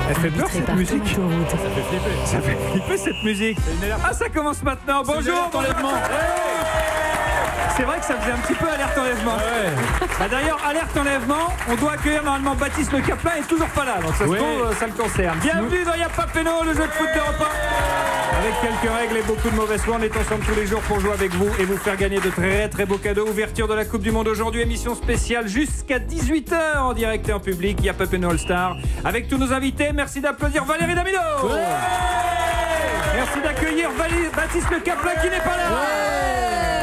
Elle fait peur cette musique. Ça fait flipper. Ça fait flipper cette musique. Ah, ça commence maintenant. Bonjour. C'est vrai que ça faisait un petit peu alerte enlèvement. Ah, d'ailleurs, alerte enlèvement, on doit accueillir normalement Baptiste Le Caplin, il est toujours pas là, donc ça se trouve, ça le concerne. Bienvenue dans Y'a pas péno, le jeu de foot d'Europe 1. Avec quelques règles et beaucoup de mauvaises foi, on est ensemble tous les jours pour jouer avec vous et vous faire gagner de très très beaux cadeaux. Ouverture de la Coupe du Monde aujourd'hui, émission spéciale jusqu'à 18h en direct et en public. Y'a pas péno All Star avec tous nos invités. Merci d'applaudir Valérie Damido. Merci d'accueillir Baptiste Le Caplin qui n'est pas là.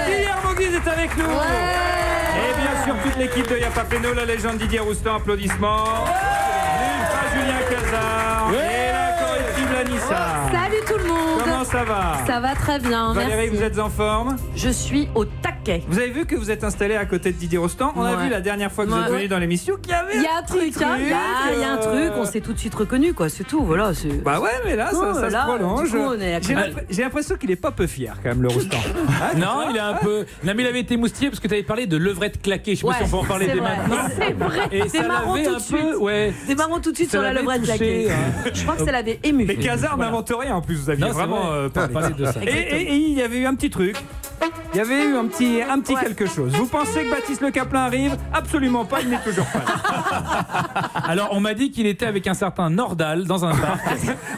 Guillermo Guise est avec nous. Et bien sûr toute l'équipe de Y'a pas péno, la légende Didier Roustan, applaudissements. L'ultra Julien Cazard et la corrective Anissa. Salut tout le monde. Comment ça va? Ça va très bien, Valérie, merci. vous êtes en forme? Je suis au taquet. Vous avez vu que vous êtes installé à côté de Didier Roustan. On a vu la dernière fois que vous êtes venu dans l'émission qu'il y avait Il y a un truc, il y a un truc, on s'est tout de suite reconnu, quoi, c'est tout, voilà. Bah ouais, mais là, ça se prolonge. Du coup, J'ai l'impression qu'il est pas peu fier quand même, le Roustan. Non, il est un peu. Non, mais il avait été moustillé parce que tu avais parlé de levrette claquée. Je sais pas si on peut en parler dès maintenant. C'est vrai, Et c'est ça marrant l'avait tout un de suite. peu. C'est marrant tout de suite Ça sur la l'avait levrette touché, claquée. Je crois que ça l'avait ému. Mais Cazard n'invente rien en plus, vous aviez Non, c'est vraiment parlé de ça. Et il y avait eu un petit truc. Il y avait eu un petit quelque chose. Vous pensez que Baptiste Le Caplin arrive? Absolument pas, il n'est toujours pas là. Alors, on m'a dit qu'il était avec un certain Nordal dans un parc.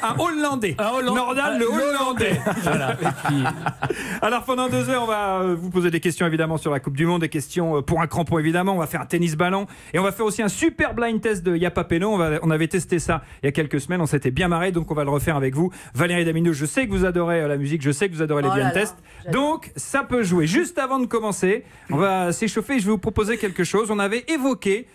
Un Hollandais. Nordal, le Hollandais. Voilà. Alors, pendant 2 heures, on va vous poser des questions évidemment sur la Coupe du Monde, des questions pour un crampon évidemment. On va faire un tennis-ballon et on va faire aussi un super blind test de Y'a pas péno. On avait testé ça il y a quelques semaines, on s'était bien marré, donc on va le refaire avec vous. Valérie Damido, je sais que vous adorez la musique, je sais que vous adorez les blind tests. Donc, ça peut jouer. Juste avant de commencer, on va s'échauffer. Je vais vous proposer quelque chose. On avait évoqué,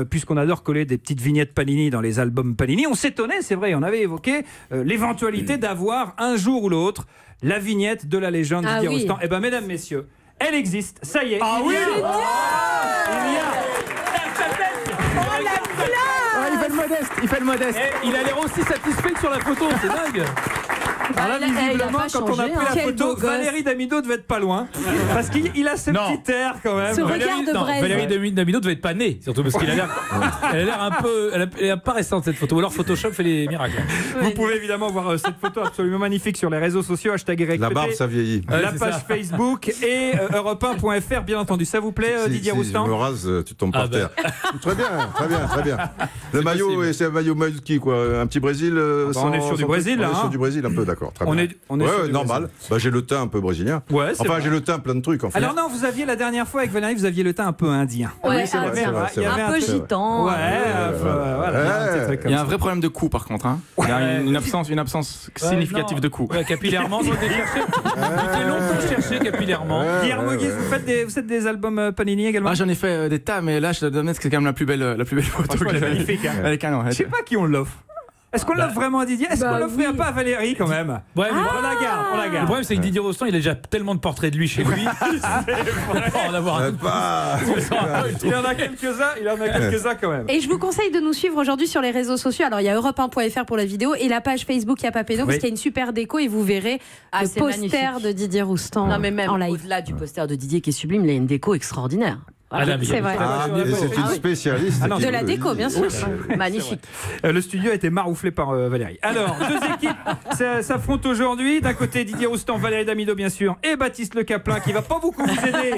puisqu'on adore coller des petites vignettes Panini dans les albums Panini, on s'étonnait, c'est vrai, on avait évoqué l'éventualité d'avoir un jour ou l'autre la vignette de la légende Didier Roustan. Eh bien, mesdames, messieurs, elle existe. Ça y est. Ah oui. Il y a. Il fait le modeste. Il a l'air aussi satisfait que sur la photo, c'est dingue. Alors là, visiblement, quand on a pris la photo, Valérie Damido devait être pas loin. Parce qu'il a ce petit air quand même. Ce regard de braise. Valérie Damido devait être pas née, surtout parce qu'il a l'air. Elle a l'air un peu. Elle est pas récente cette photo. Ou alors Photoshop fait les miracles. Vous pouvez évidemment voir cette photo absolument magnifique sur les réseaux sociaux. #RecPT. La barbe, ça vieillit. La page Facebook et Europe1.fr, bien entendu. Ça vous plaît, Didier Roustan? Si je me rase, tu tombes par terre. Très bien. Le maillot, c'est un maillot de qui, quoi? Un petit Brésil. On est sur du Brésil, là. On est sur du Brésil, un peu, d'accord. Très bien. On est sur normal. Bah, j'ai le teint un peu brésilien. Ouais, enfin, j'ai le teint plein de trucs, en fait. Alors non, vous aviez la dernière fois avec Valérie, vous aviez le teint un peu indien. Ouais, c'est vrai. un peu gitan. Il y a un vrai problème de cou par contre. Hein. Il y a une absence significative de cou. Capillairement, vous avez longtemps cherché capillairement. Guillermo Guise, vous faites des albums Panini également? J'en ai fait des tas, mais là je dois admettre que c'est quand même la plus belle photo que j'ai magnifique. Je sais pas qui on l'offre. Est-ce qu'on l'offre vraiment à Didier? Est-ce qu'on l'offrirait pas à Valérie quand même? Ouais, mais on la garde. Le problème, c'est que Didier Roustan, il a déjà tellement de portraits de lui chez lui. En avoir un Il en a quelques-uns quand même. Et je vous conseille de nous suivre aujourd'hui sur les réseaux sociaux. Alors il y a Europe1.fr pour la vidéo et la page Facebook Y'a pas péno parce qu'il y a une super déco et vous verrez le poster de Didier Roustan. Non mais même en live. au-delà du poster de Didier qui est sublime, il y a une déco extraordinaire. C'est vrai. Et c'est une spécialiste. De la déco, bien sûr. Magnifique. Le studio a été marouflé par Valérie. Alors, 2 équipes s'affrontent aujourd'hui. D'un côté, Didier Roustan, Valérie Damido, bien sûr, et Baptiste Le Caplin, qui va pas beaucoup vous aider,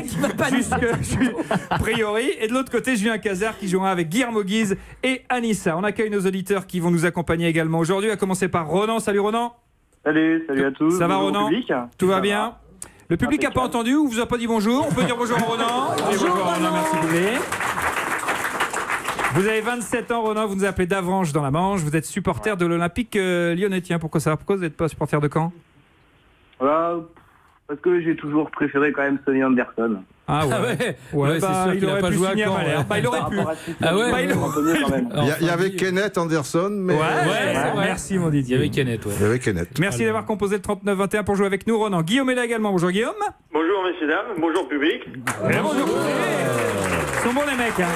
a priori. Et de l'autre côté, Julien Cazard, qui jouera avec Guillermo Guise et Anissa. On accueille nos auditeurs qui vont nous accompagner également aujourd'hui, à commencer par Ronan. Salut Ronan. Salut à tous. Ça va Ronan? Tout va bien? Le public n'a pas entendu ou vous a pas dit bonjour? On peut dire bonjour Ronan. Bonjour Ronan, merci beaucoup. Vous avez 27 ans Ronan, vous nous appelez d'Avranches dans la Manche, vous êtes supporter de l'Olympique lyonnais. Tiens, pourquoi ça? Pourquoi vous n'êtes pas supporter de Caen? Voilà, parce que j'ai toujours préféré quand même Sonny Anderson. Ah ouais, c'est sûr qu'il n'a pas joué à Caen. Il aurait pu. Il y avait Kenneth Anderson, mais... Merci mon Didier. Il y avait Kenneth. Merci d'avoir composé le 39-21 pour jouer avec nous Ronan. Guillaume est là également. Bonjour Guillaume. Bonjour messieurs dames, bonjour public. Bonjour. Ils sont bons les mecs.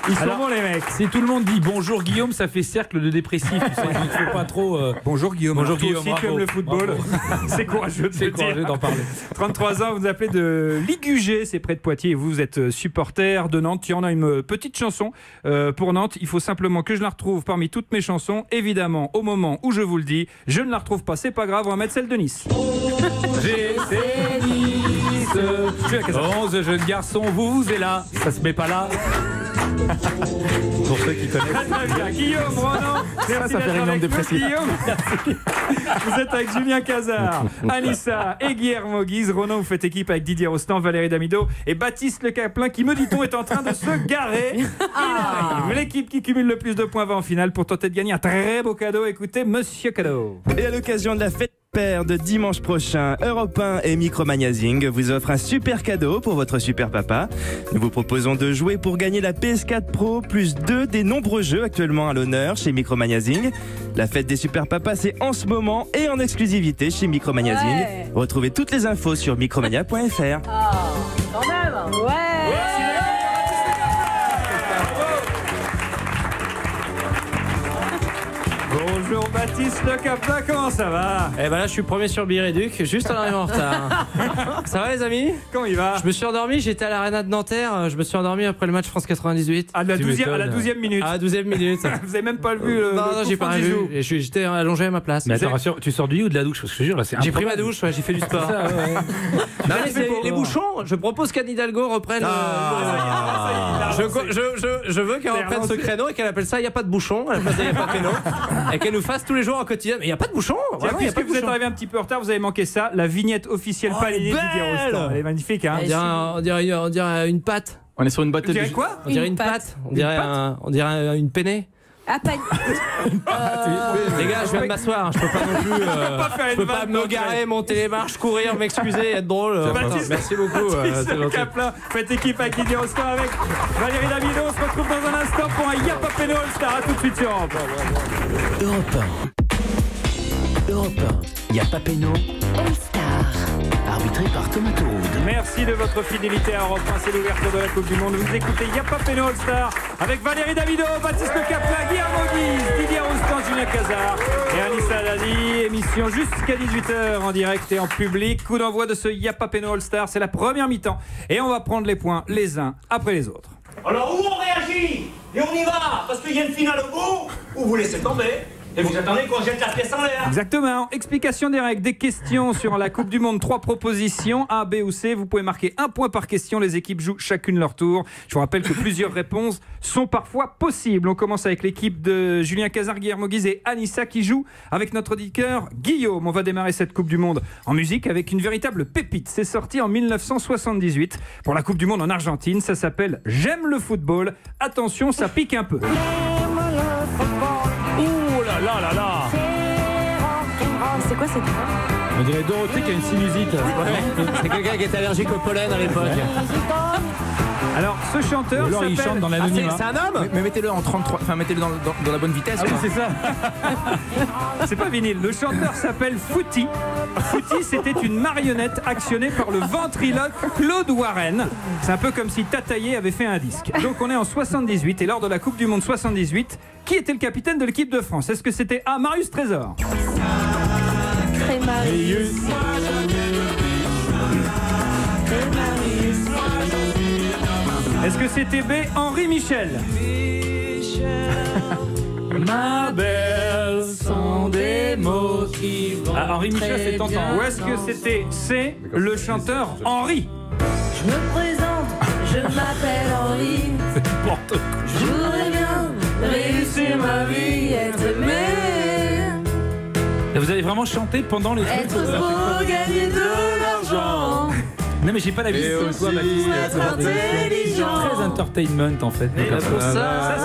Ils sont bons les mecs. Si tout le monde dit bonjour Guillaume, ça fait cercle de dépressifs. Il ne faut pas trop. Bonjour Guillaume. Bonjour Guillaume. Si tu aimes le football, c'est courageux de d'en parler. 33 ans, vous nous appelez de Ligugé. c'est près de Poitiers et vous êtes supporter de Nantes. Il y en a une petite chanson pour Nantes. Il faut simplement que je la retrouve parmi toutes mes chansons. Évidemment, au moment où je vous le dis, je ne la retrouve pas, c'est pas grave, on va mettre celle de Nice. GC Nice, 11 jeunes garçons, vous êtes là, ça se met pas là. Pour ceux qui connaissent. Guillaume, Ronan, merci ça fait d'être réunion avec de nous, dépression. Guillaume. Vous êtes avec Julien Cazard, Anissa et Guillermo Guise. Ronan, vous faites équipe avec Didier Rostand, Valérie Damido et Baptiste Le Caplin qui, me dit-on, est en train de se garer. Il arrive. L'équipe qui cumule le plus de points va en finale pour tenter de gagner un très beau cadeau. Écoutez, Monsieur Cadeau. Et à l'occasion de la fête père de dimanche prochain, Europe 1 et Micromagazine vous offrent un super cadeau pour votre super papa. Nous vous proposons de jouer pour gagner la PS4 Pro plus 2 des nombreux jeux actuellement à l'honneur chez Micromagazine. La fête des super papas, c'est en ce moment et en exclusivité chez Micromagazine. Ouais. Retrouvez toutes les infos sur micromania.fr. Quand même. Ouais. Bonjour Baptiste Le Caplin, comment ça va? Eh ben là je suis premier sur Biréduc, juste en arrivant en retard. Ça va les amis? Comment il va? Je me suis endormi, j'étais à l'Arena de Nanterre, je me suis endormi après le match France 98. À la 12e minute. À la 12e minute. Vous avez même pas vu le Non, j'ai pas vu. Et j'étais allongé à ma place. Mais attends, rassure, tu sors du lit ou de la douche? Parce que je te jure, là, c'est J'ai pris ma douche, ouais, j'ai fait du sport. Ça, ouais. Non, mais c'est les bouchons, je propose qu'Anne Hidalgo reprenne. Je veux qu'elle reprenne ce créneau et qu'elle appelle ça il n'y a pas de bouchon à la place de il n'y a pas de créneau. Et qu'elle nous fasse tous les jours un quotidien. Mais il n'y a pas de bouchon. Tiens, puisque vous êtes arrivé un petit peu en retard, vous avez manqué ça, la vignette officielle Palénier de Didier Rostand. Elle est magnifique, hein? On dirait une pâte. On est sur une Vous bataille. direz quoi? On dirait une pâte. On dirait une peinée. Ah, pas... Les gars, je viens de m'asseoir. Je peux pas non plus. Je peux pas me garer, monter les marches, courir, m'excuser, être drôle. Merci beaucoup. Baptiste Le Caplin, faites équipe avec Didier Rostand, avec Valérie Damido. On se retrouve dans un instant pour un Y'a pas Péno All-Star. A tout de suite sur Europe. Europe 1, Y'a pas Péno All-Star, arbitré par Thomas Tourou. Merci de votre fidélité à Europe 1, c'est l'ouverture de la Coupe du Monde. Vous écoutez Y'a pas Péno All-Star avec Valérie Damido, Baptiste Le Caplin, Guillermo Guise, Didier Rostand, Julien Cazard et Anissa Dadi. Émission jusqu'à 18h en direct et en public. Coup d'envoi de ce Y'a pas Péno All-Star, c'est la première mi-temps. Et on va prendre les points les uns après les autres. Alors où on réagit et on y va parce qu'il y a une finale au bout, ou vous laissez tomber et vous attendez qu'on jette la pièce en l'air. Exactement. Explication des règles, des questions sur la Coupe du Monde. 3 propositions, A, B ou C. Vous pouvez marquer 1 point par question. Les équipes jouent chacune leur tour. Je vous rappelle que plusieurs réponses sont parfois possibles. On commence avec l'équipe de Julien Cazard, Guillermo Guise et Anissa qui joue avec notre auditeur Guillaume. On va démarrer cette Coupe du Monde en musique avec une véritable pépite. C'est sorti en 1978 pour la Coupe du Monde en Argentine. Ça s'appelle J'aime le football. Attention, ça pique un peu. C'est quoi cette... On dirait Dorothée qui a une sinusite. C'est quelqu'un qui est allergique au pollen à l'époque. Alors, ce chanteur alors il chante dans l'anonymat. C'est un homme. Mais mettez-le en 33, enfin mettez-le dans la bonne vitesse. Ah oui, c'est ça. C'est pas vinyle. Le chanteur s'appelle Fouty. Fouty, c'était une marionnette actionnée par le ventriloque Claude Warren. C'est un peu comme si Tataillé avait fait un disque. Donc on est en 78 et lors de la Coupe du Monde 78, qui était le capitaine de l'équipe de France? Est-ce que c'était A, Marius Trésor? Est-ce que c'était B, Henri Michel? Ma belle sont des mots qui vont. Ah, Henri Michel, c'est tentant. Ou est-ce que c'était C, le chanteur Henri? Je me présente, je m'appelle Henri. Je voudrais bien réussir ma vie, être aimé. Et vous avez vraiment chanté pendant les trucs. Être beau, gagner de l'argent. Non mais j'ai pas la vie. Être intelligent. Très entertainment en fait. Ça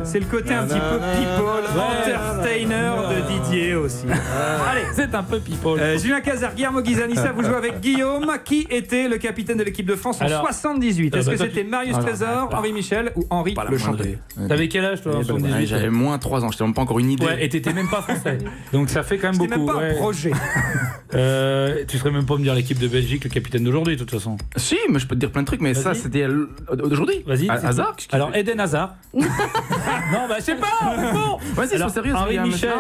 c'est le côté un petit peu people, entertainer de Didier aussi. Allez, c'est un peu people. Julien Cazard, Guillermo Guise, Anissa, vous jouez avec Guillaume. Qui était le capitaine de l'équipe de France en 78? Est-ce que c'était Marius Trésor, Henri Michel ou Henri le chanteur? T'avais quel âge toi en 78? J'avais moins 3 ans, j'étais même pas encore une idée. Ouais, et t'étais même pas français. Donc ça fait quand même beaucoup. C'était même pas un projet. Tu serais même pas me dire l'équipe de Belgique, le capitaine d'aujourd'hui, de toute façon. Si, mais je peux te dire plein de trucs, mais ça, c'était d'aujourd'hui. Vas-y. Hazard. Alors, Eden Hazard. Non, bah, je sais pas. Bon. Vas-y, sois sérieux. Henri Michel.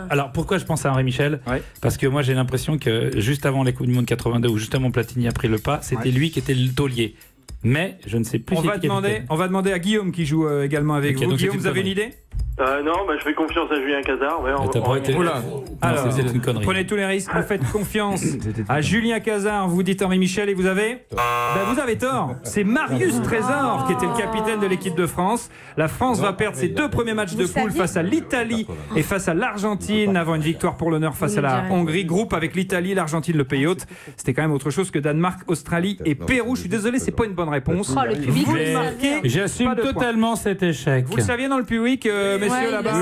Alors, pourquoi je pense à Henri Michel? Parce que moi, j'ai l'impression que juste avant les Coupes du Monde 82, où justement Platini a pris le pas, c'était lui qui était le taulier. Mais je ne sais plus. On va demander à Guillaume qui joue également avec vous. Guillaume, vous avez une idée? Non, je fais confiance à Julien Cazard. Alors, c'est une connerie. Prenez tous les risques, vous faites confiance à Julien Cazard, vous dites Henri Michel et vous avez vous avez tort. C'est Marius Trésor qui était le capitaine de l'équipe de France. La France va perdre ses 2 premiers matchs de poule face à l'Italie et face à l'Argentine avant une victoire pour l'honneur face à la Hongrie. Groupe avec l'Italie, l'Argentine, le pays hôte. C'était quand même autre chose que Danemark, Australie et Pérou. Je suis désolé, c'est pas une bonne réponse. Vous le marquez. J'assume totalement cet échec. Vous le saviez dans le public, messieurs là-bas,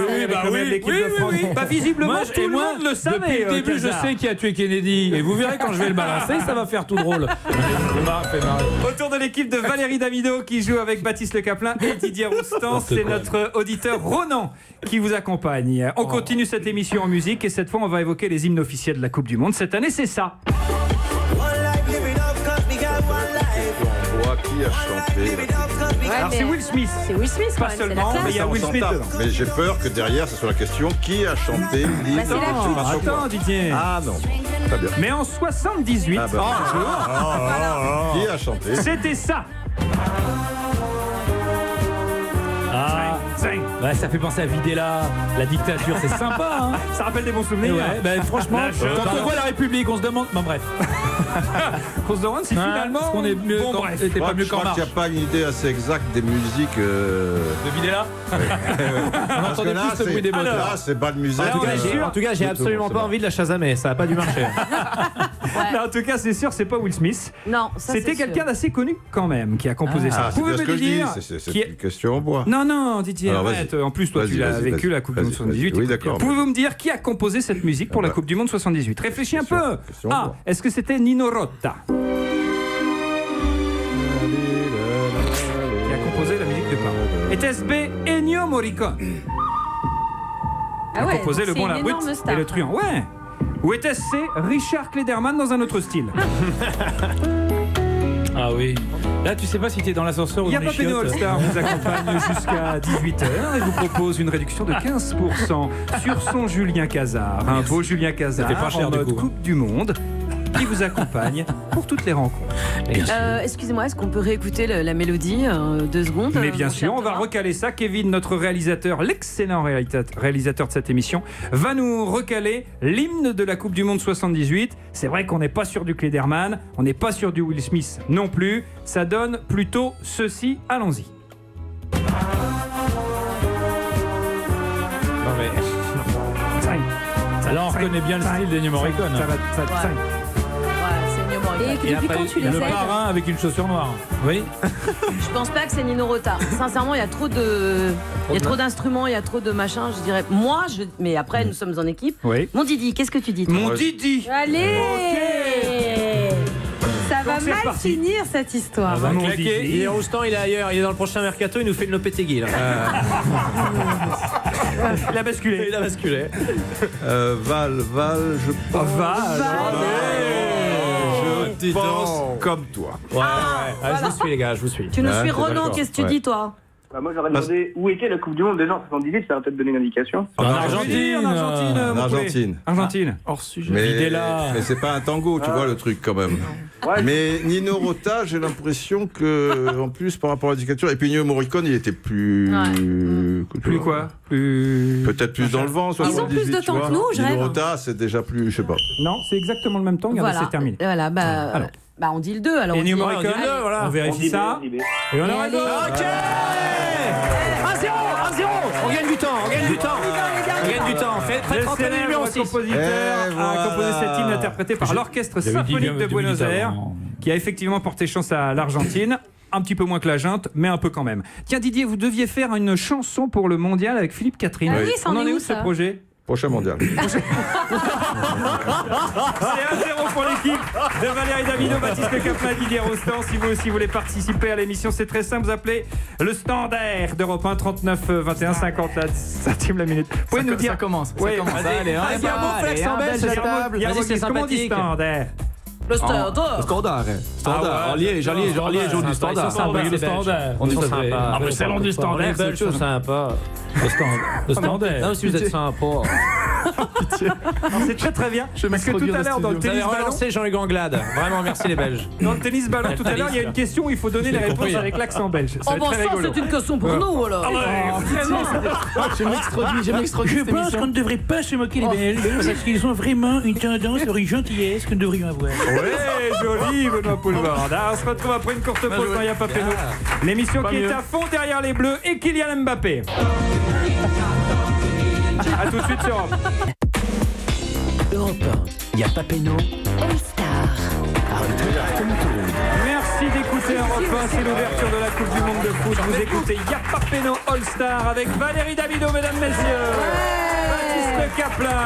l'équipe de France. Pas visiblement, tout le monde le savait. Depuis le début, je sais qui a tué Kennedy. Et vous verrez quand je vais le balancer, ça va faire tout drôle. Autour de l'équipe de Valérie Damido qui joue avec Baptiste Le Caplin et Didier Roustan, c'est notre auditeur Ronan qui vous accompagne. On continue cette émission en musique et cette fois on va évoquer les hymnes officiels de la Coupe du Monde. Cette année c'est ça. Qui a chanté Alors c'est Will Smith. C'est Will Smith, pas seulement, mais il y a Will Smith dedans. Mais j'ai peur que derrière, ce soit la question qui a chanté l'hymne. Attends, Didier. Ah non, très bien. Mais en 78, qui a chanté? C'était ça. Ouais, ça fait penser à Videla, la dictature, c'est sympa. Hein. Ça rappelle des bons souvenirs. Franchement, quand on voit la République, on se demande. Bon, bref. On se demande si finalement on est mieux. Bon, bref. C'était pas mieux qu'en marche. Je crois qu'il n'y a pas une idée assez exacte des musiques. De Videla. On entendait plus le bruit des moteurs. Là, c'est pas de musique. En tout cas, j'ai absolument pas envie de la chasamer. Ça n'a pas dû marcher. En tout cas, c'est sûr, c'est pas Will Smith. Non, c'était quelqu'un d'assez connu quand même qui a composé ça. Vous pouvez me dire c'est une question en bois. Non, Didier, arrête. En plus, toi, tu l'as vécu la Coupe du Monde 78. Oui, d'accord. Pouvez-vous me dire qui a composé cette musique pour la Coupe du Monde 78? Réfléchis un peu. Est-ce que c'était Nino Rota qui a composé la musique de Paris? Était-ce B, Ennio Morricone qui a composé Le Bon, la Brute et Le Truand? Ouais. Ou était-ce C, Richard Klederman dans un autre style? Ah oui. Là, tu sais pas si t'es dans l'ascenseur ou dans les chiottes. Yapapeno All-Star vous accompagne jusqu'à 18h et vous propose une réduction de 15% sur son Julien Cazard. Un beau Julien Cazard pas cher, en mode Coupe du Monde qui vous accompagne pour toutes les rencontres. Excusez-moi, est-ce qu'on peut réécouter la mélodie 2 secondes? Mais bien sûr, on va recaler ça. Kevin, notre réalisateur, l'excellent réalisateur de cette émission, va nous recaler l'hymne de la Coupe du Monde 78. C'est vrai qu'on n'est pas sur du Klederman, on n'est pas sur du Will Smith non plus. Ça donne plutôt ceci. Allons-y. Là, on reconnaît bien le style d'Ennio Morricone. Et depuis quand tu les le parrain avec une chaussure noire. Oui. Je pense pas que c'est Nino Rota. Sincèrement, il y a trop d'instruments, il y a trop de machins. Je dirais, mais après, nous sommes en équipe. Oui. Mon Didi, qu'est-ce que tu dis, toi? Mon Didi. Allez. Ça va mal finir cette histoire. Il est Roustan, il est ailleurs. Il est dans le prochain mercato, il nous fait une Lopetegui. Il a basculé. Val, je pense. Je pense comme toi. Je vous suis, les gars, je vous suis. Tu nous suis, Ronan, qu'est-ce que tu dis, toi? Moi, j'aurais demandé où était la Coupe du Monde déjà en 78, ça va peut-être donner une indication. En Argentine. Hors sujet. Mais c'est pas un tango, tu vois le truc quand même. Mais Nino Rota, j'ai l'impression que, en plus, par rapport à la dictature, et puis Ennio Morricone, il était plus. Plus quoi? Peut-être plus dans le vent, 78. Ils ont plus de temps que nous, je rêve. Nino Rota, c'est déjà plus, je sais pas. Non, c'est exactement le même temps, regardez, c'est terminé. Voilà, on dit le 2 alors. Ennio Morricone, on vérifie ça. Et on a raison. Ok. 1-0. On gagne du temps. Faites rentrer le numéro 6. Le compositeur a composé cet hymne interprété par l'Orchestre Symphonique de Buenos Aires, qui a effectivement porté chance à l'Argentine. Un petit peu moins que la junte, mais un peu quand même. Tiens, Didier, vous deviez faire une chanson pour le mondial avec Philippe Catherine. Oui, on en est où ce projet? Prochain mondial. C'est 1-0 pour l'équipe de Valérie Damido, Baptiste Le Caplin, Didier Rostand. Si vous aussi voulez participer à l'émission, c'est très simple. Vous appelez le standard d'Europe 1, 39 21 50 la centième la minute. Vous pouvez nous dire. Ça commence. Ouais. Ça commence. Allez, Il y a un bon flex en belge à table. Vas-y, c'est Comment on dit sympathique. standard? Le standard. Standard. Ah ouais. Jour du standard. Le standard. On est sympa. Ah, mais c'est long du standard. Les Belges sont sympas. Le standard. Non, si vous êtes sympa. C'est très très bien. Parce que tout à l'heure, dans le Vous avez tennis ballon, relancé Jean-Luc Anglade. Vraiment, merci les Belges. dans le tennis ballon, tout à l'heure, il y a une question où il faut donner les réponses avec l'accent belge. Ça va être très rigolo. C'est une question pour nous alors. Je m'extrodis. Je pense qu'on ne devrait pas se moquer des Belges parce qu'ils ont vraiment une tendance à une gentillesse que nous devrions avoir. Ouais, joli, Benoît Poulvord. On se retrouve après une courte pause dans Y'a pas Péno. L'émission qui est à fond derrière les Bleus et Kylian Mbappé. A tout de suite sur Europe. Europe 1, Y'a pas Péno. All Star. Merci d'écouter Europe 1, c'est l'ouverture de la Coupe du Monde de foot. Vous écoutez Y'a pas Péno All Star avec Valérie Damido, mesdames, messieurs. Baptiste Le Caplin.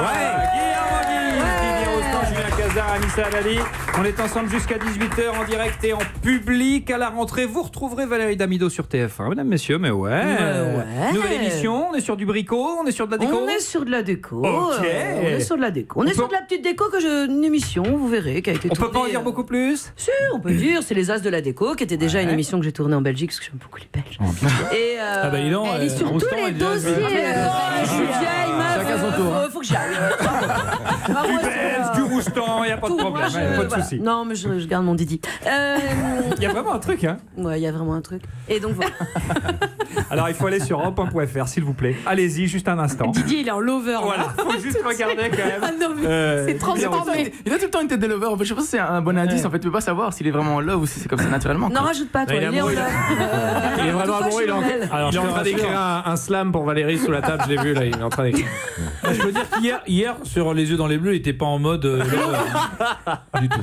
Guillaume Guise, Didier Rostand, Julien Cazard, Anissa Dali. On est ensemble jusqu'à 18h en direct et en public à la rentrée. Vous retrouverez Valérie Damido sur TF1, mesdames, messieurs. Mais ouais. Nouvelle émission, on est sur du bricot, on est sur de la déco. On est sur de la déco. Ok. On est sur de la déco. On est sur de la petite déco une émission, vous verrez, qui a été On tournée. peut pas en dire beaucoup plus. Si, on peut dire, c'est les As de la déco, qui était déjà une émission que j'ai tournée en Belgique, parce que j'aime beaucoup les Belges. Et Ah bah dis donc, Elle est sur tous Rostand les est déjà- dossiers. je suis vieille, meuf. Chacun son tour. Faut que j'aille. Du belge, du roustan, il n'y a pas de problème, pas de souci. Non, mais je garde mon Didi. Il y a vraiment un truc, hein. Ouais, il y a vraiment un truc. Et donc voilà. Alors il faut aller sur europe1.fr, s'il vous plaît. Allez-y, juste un instant. Didier, il est en lover. Voilà, faut juste regarder quand même. Ah non, mais c'est transformé. Il a tout le temps une tête de lover. En fait, je pense que c'est un bon indice. En fait, tu peux pas savoir s'il est vraiment en love ou si c'est comme ça naturellement. Non, rajoute pas, toi. Il est Il est en amoureux, love. Il est vraiment amoureux. Il est en train d'écrire un slam pour Valérie sous la table. Je l'ai vu là. Il est en train d'écrire. Je peux dire qu'hier, sur Les Yeux dans les Bleus, il était pas en mode du tout.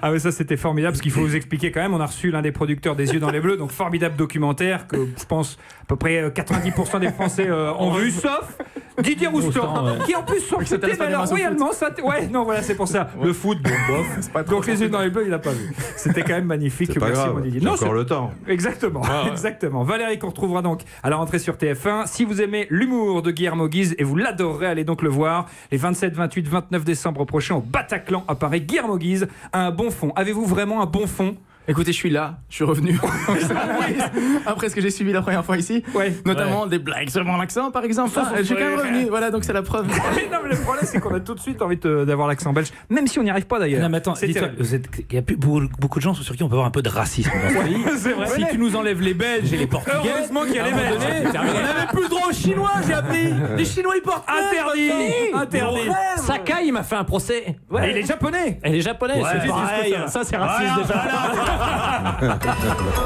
Ah mais ça c'était formidable parce qu'il faut vous expliquer quand même, on a reçu l'un des producteurs des Yeux dans les Bleus, donc formidable documentaire que je pense à peu près 90% des Français ont vu, sauf Didier Roustan, qui en plus sont cités, mais alors royalement ça... Ouais, non voilà, c'est pour ça. Le foot, bon, bof. Donc Les Yeux dans les Bleus, il a pas vu. C'était quand même magnifique. C'est pas Merci, grave, mon Didier. c'est Non, encore le temps. Exactement, exactement. Valérie qu'on retrouvera donc à la rentrée sur TF1. Si vous aimez l'humour de Guillermo Guise et vous l'adorerez, allez donc le voir les 27, 28, 29 décembre prochains au Bataclan à Paris. Guillermo Guise a un bon fond. Avez-vous vraiment un bon fond? Écoutez, je suis là, je suis revenu. Après ce que j'ai suivi la première fois ici, notamment des blagues sur mon accent par exemple. Je suis quand même revenu, voilà, donc c'est la preuve. Non, mais le problème, c'est qu'on a tout de suite envie d'avoir l'accent belge, même si on n'y arrive pas d'ailleurs. Non, mais attends, dis-toi, il y a plus beaucoup de gens sur qui on peut avoir un peu de racisme dans ce pays. C'est vrai. Si tu nous enlèves les Belges et les Portugais. Heureusement qu'il y a les Belges. On n'avait plus le droit aux Chinois, j'ai appris. Les Chinois, ils portent Interdit. Sakai, il m'a fait un procès. Et il est japonais. Elle est japonaise, c'est pareil. Ça, c'est raciste déjà.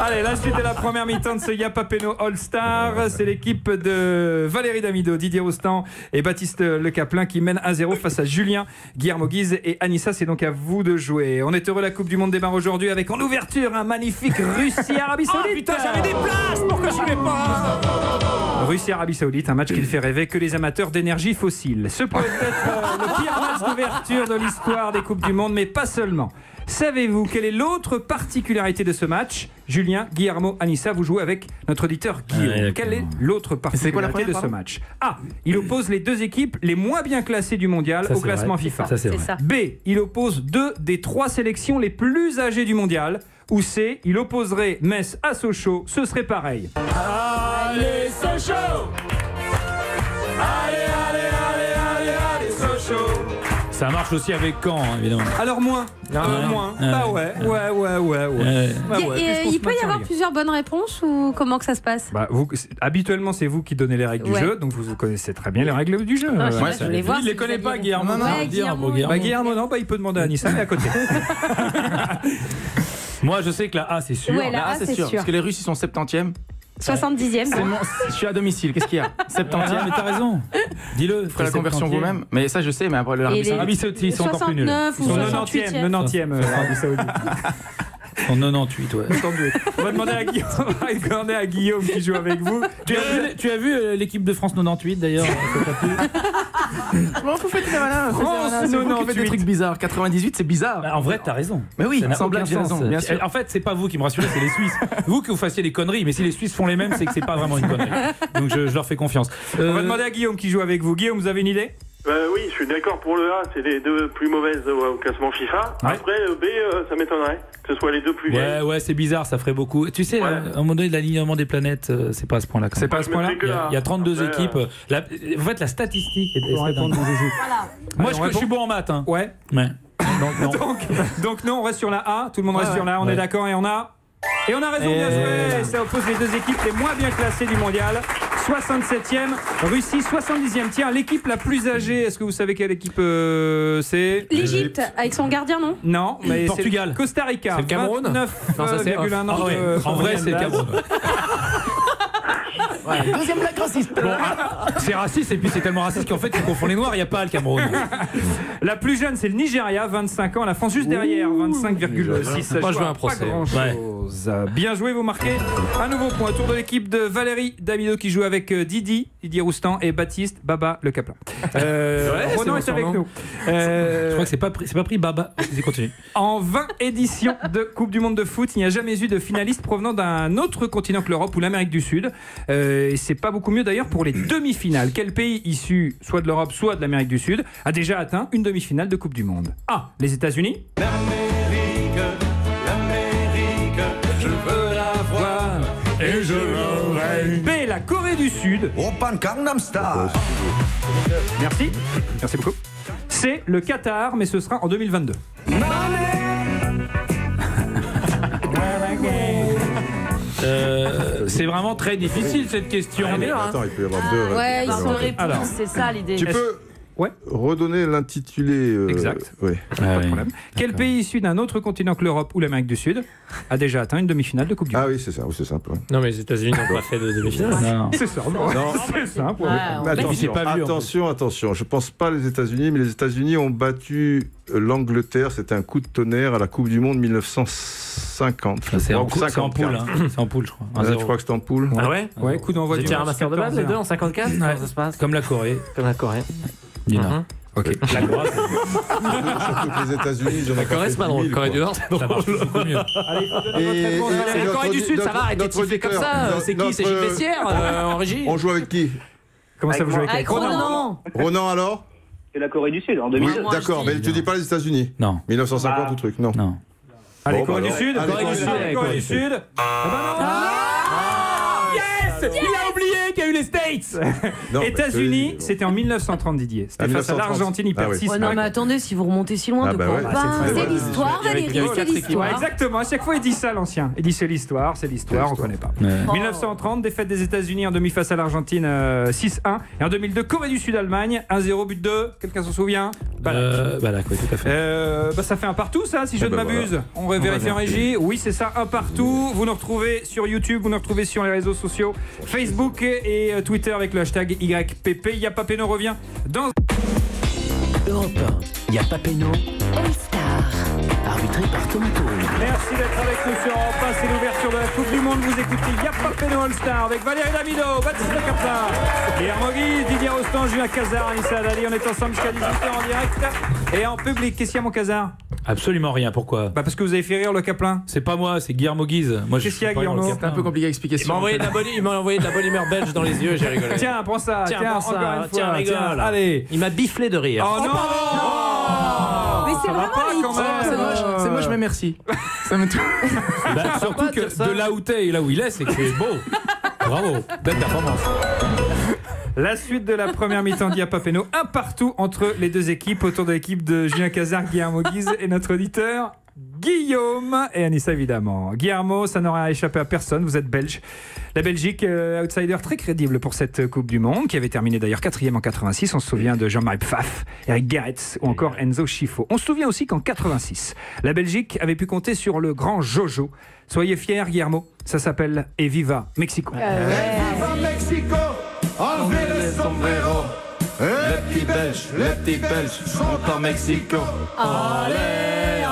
Allez, la suite de la première mi-temps de ce Y'a pas Péno All Star. C'est l'équipe de Valérie Damido, Didier Rostand et Baptiste Le Caplin qui mènent 1-0 face à Julien, Guillermo Guise et Anissa. C'est donc à vous de jouer. On est heureux, la Coupe du Monde démarre aujourd'hui avec en ouverture un magnifique Russie-Arabie Saoudite. Oh putain, j'avais des places, pourquoi j'y vais pas? Russie-Arabie Saoudite, un match qui ne fait rêver que les amateurs d'énergie fossile. Ce peut être le pire match d'ouverture de l'histoire des Coupes du Monde, mais pas seulement. Savez-vous quelle est l'autre particularité de ce match? Julien, Guillermo, Anissa, vous jouez avec notre auditeur Guillaume. Quelle est l'autre particularité de ce match? A. Il oppose les deux équipes les moins bien classées du mondial au classement FIFA. Ça, c'est vrai. B. Il oppose 2 des 3 sélections les plus âgées du mondial. Ou C. Il opposerait Metz à Sochaux. Ce serait pareil. Allez, Sochaux! Allez, Sochaux! Ça marche aussi avec Caen, évidemment. Alors moins. Moins. Bah ouais. Il peut y avoir plusieurs bonnes réponses ou comment que ça se passe? Habituellement, c'est vous qui donnez les règles du jeu, donc vous connaissez très bien les règles du jeu. Je voulais voir. Il les connaît pas, Guillermo. Guillermo, non, il peut demander à Anissa, mais à côté. Moi, je sais que la A, c'est sûr. Ouais, la A, c'est sûr. Parce que les Russes, ils sont 70e. 70e. Je suis à domicile, qu'est-ce qu'il y a? 70e. Mais t'as raison. Dis-le. Vous ferez la conversion vous-même. Mais ça, je sais, mais après, l'Arabie Saoudite, ils sont encore plus nuls. 69 ou 68e. 90e, Arabie Saoudite. En 98, ouais. On va demander à Guillaume qui joue avec vous. Tu as vu l'équipe de France 98 d'ailleurs? Vous faites des malins. C'est vous qui faites des trucs bizarres. 98, c'est bizarre. En vrai, t'as raison. Mais oui, sans blague, j'ai raison. Bien sûr. En fait, c'est pas vous qui me rassurez, c'est les Suisses. Vous que vous fassiez des conneries, mais si les Suisses font les mêmes, c'est que c'est pas vraiment une connerie. Donc je leur fais confiance. On va demander à Guillaume qui joue avec vous. Guillaume, vous avez une idée? Oui, je suis d'accord pour le A, c'est les deux plus mauvaises au classement FIFA. Ouais. Après, le B, ça m'étonnerait que ce soit les deux plus vieilles. Ouais, c'est bizarre, ça ferait beaucoup. Tu sais, à un moment donné, l'alignement des planètes, c'est pas à ce point-là. C'est pas à ce point-là. Il y a 32 équipes. En fait, la statistique est répondre. Moi, je suis bon en maths. Hein. Ouais. Donc non, on reste sur la A. Tout le monde reste sur la A, on est d'accord et on a raison, bien joué. Ça oppose les deux équipes les moins bien classées du mondial. 67e, Russie 70e. Tiens, l'équipe la plus âgée, est-ce que vous savez quelle équipe c'est? L'Égypte, avec son gardien, non? Non, mais Portugal. c'est Costa Rica. C'est le Cameroun? 29,1 ans. En vrai, c'est le Cameroun. Deuxième blague raciste. C'est raciste et puis c'est tellement raciste qu'en fait, ils confondent les noirs, il n'y a pas le Cameroun. La plus jeune, c'est le Nigeria, 25 ans. La France juste derrière, 25,6. Moi, je veux un procès. Bien joué, vous marquez un nouveau point. Tour de l'équipe de Valérie Damido qui joue avec Didier Roustan et Baptiste Baba Le Caplin. Ronan est avec nous. Je crois que c'est pas pris Baba. Vas-y, continue. En 20 éditions de Coupe du Monde de foot, il n'y a jamais eu de finaliste provenant d'un autre continent que l'Europe ou l'Amérique du Sud. Et c'est pas beaucoup mieux d'ailleurs pour les demi-finales. Quel pays issu soit de l'Europe, soit de l'Amérique du Sud a déjà atteint une demi-finale de Coupe du Monde? A. Les États-Unis. L'Amérique, je veux la voir et je l'aurai. B. La Corée du Sud. Open Gangnam Style. Merci beaucoup. C. Le Qatar, mais ce sera en 2022. C'est vraiment très difficile cette question. Attends, il peut y avoir deux réponses. C'est ça l'idée. Tu peux redonner l'intitulé exact. Oui. Pas de problème. Quel pays issu d'un autre continent que l'Europe ou l'Amérique du Sud a déjà atteint une demi-finale de Coupe du Monde? Ah oui, c'est ça, c'est simple. Non, mais les États-Unis n'ont pas fait de demi-finale. C'est ça, c'est simple. Attention, je pense pas les États-Unis, mais les États-Unis ont battu l'Angleterre, c'était un coup de tonnerre à la Coupe du Monde 1950. C'est en poule, c'est en poule, je crois. Je crois que c'est en poule. Ah ouais? Ouais, coup d'envoi du match. Ramasseur de balles, les deux en 54? Comment ça se passe? Comme la Corée. Du Nord. Ok. La Corée. Surtout que les États-Unis, la Corée, c'est pas drôle. Corée du Nord, c'est drôle. La Corée du Sud, ça va, arrêtez de siffler comme ça. C'est qui? C'est Gilles Vessière en régie? On joue avec qui? Comment ça, vous jouez avec Ronan. Ronan, alors? C'est la Corée du Sud, en 2002. Oui, d'accord, mais tu dis pas les États-Unis? Non. 1950 ou truc? Non. Allez, Corée du Sud. Corée du Sud. Yes! Il a oublié qu'il y a eu les States. États-Unis, c'était en 1930, Didier. C'était face à l'Argentine, il perd 6-5. Non, mais attendez, si vous remontez si loin, de quoi on parle? C'est l'histoire, Valérie, c'est l'histoire. Exactement, à chaque fois il dit ça, l'ancien. Il dit c'est l'histoire, on connaît pas. 1930, défaite des États-Unis en demi face à l'Argentine 6-1. Et en 2002, Corée du Sud, Allemagne, 1-0, but 2. Quelqu'un s'en souvient? Balak, oui, tout à fait. Ça fait un partout, ça, si je ne m'abuse. On va vérifier en régie. Oui, c'est ça, un partout. Vous nous retrouvez sur YouTube, vous nous retrouvez sur les réseaux sociaux, Facebook et Twitter avec le hashtag YPP. Yapapeno revient dans Europe 1, Yapapeno All-Star, arbitré par Thomas Toul. Merci d'être avec nous sur Europe 1, c'est l'ouverture de la Coupe du Monde. Vous écoutez Yapapeno All-Star avec Valérie Damido, Baptiste Le Caplin, Guillermo Guise, Didier Roustan, Julien Cazard, Anissa Dali. On est ensemble jusqu'à 18h en direct et en public. Qu'est-ce qu'il y a, mon Cazard? Absolument rien, pourquoi? Parce que vous avez fait rire le Caplin. C'est pas moi, c'est Guillermo Guise. Qu'est-ce qu'il y a, Guillermo? C'est un peu compliqué à expliquer. Il m'a envoyé de la bonne humeur belge dans les yeux, j'ai rigolé. Tiens, prends ça, tiens, rigole. Allez. Il m'a biflé de rire. Oh non! Mais c'est vraiment c'est moche, mais merci. Ça me touche. Surtout que de là où t'es et là où il est, c'est que c'est beau. Bravo, belle performance. La suite de la première mi-temps d'Yapapeno, un partout entre les deux équipes, autour de l'équipe de Julien Cazard, Guillermo Guise et notre auditeur Guillaume et Anissa évidemment. Guillermo, ça n'aura échappé à personne, vous êtes belge. La Belgique, outsider très crédible pour cette Coupe du Monde, qui avait terminé d'ailleurs 4e en 86. On se souvient de Jean-Marie Pfaff, Eric Gerets ou encore Enzo Schifo. On se souvient aussi qu'en 86, la Belgique avait pu compter sur le grand Jojo. Soyez fiers, Guillermo, ça s'appelle Et Viva Mexico. Viva Mexico, enlevez le sombrero. Les petits Belges sont en Mexico. Allez,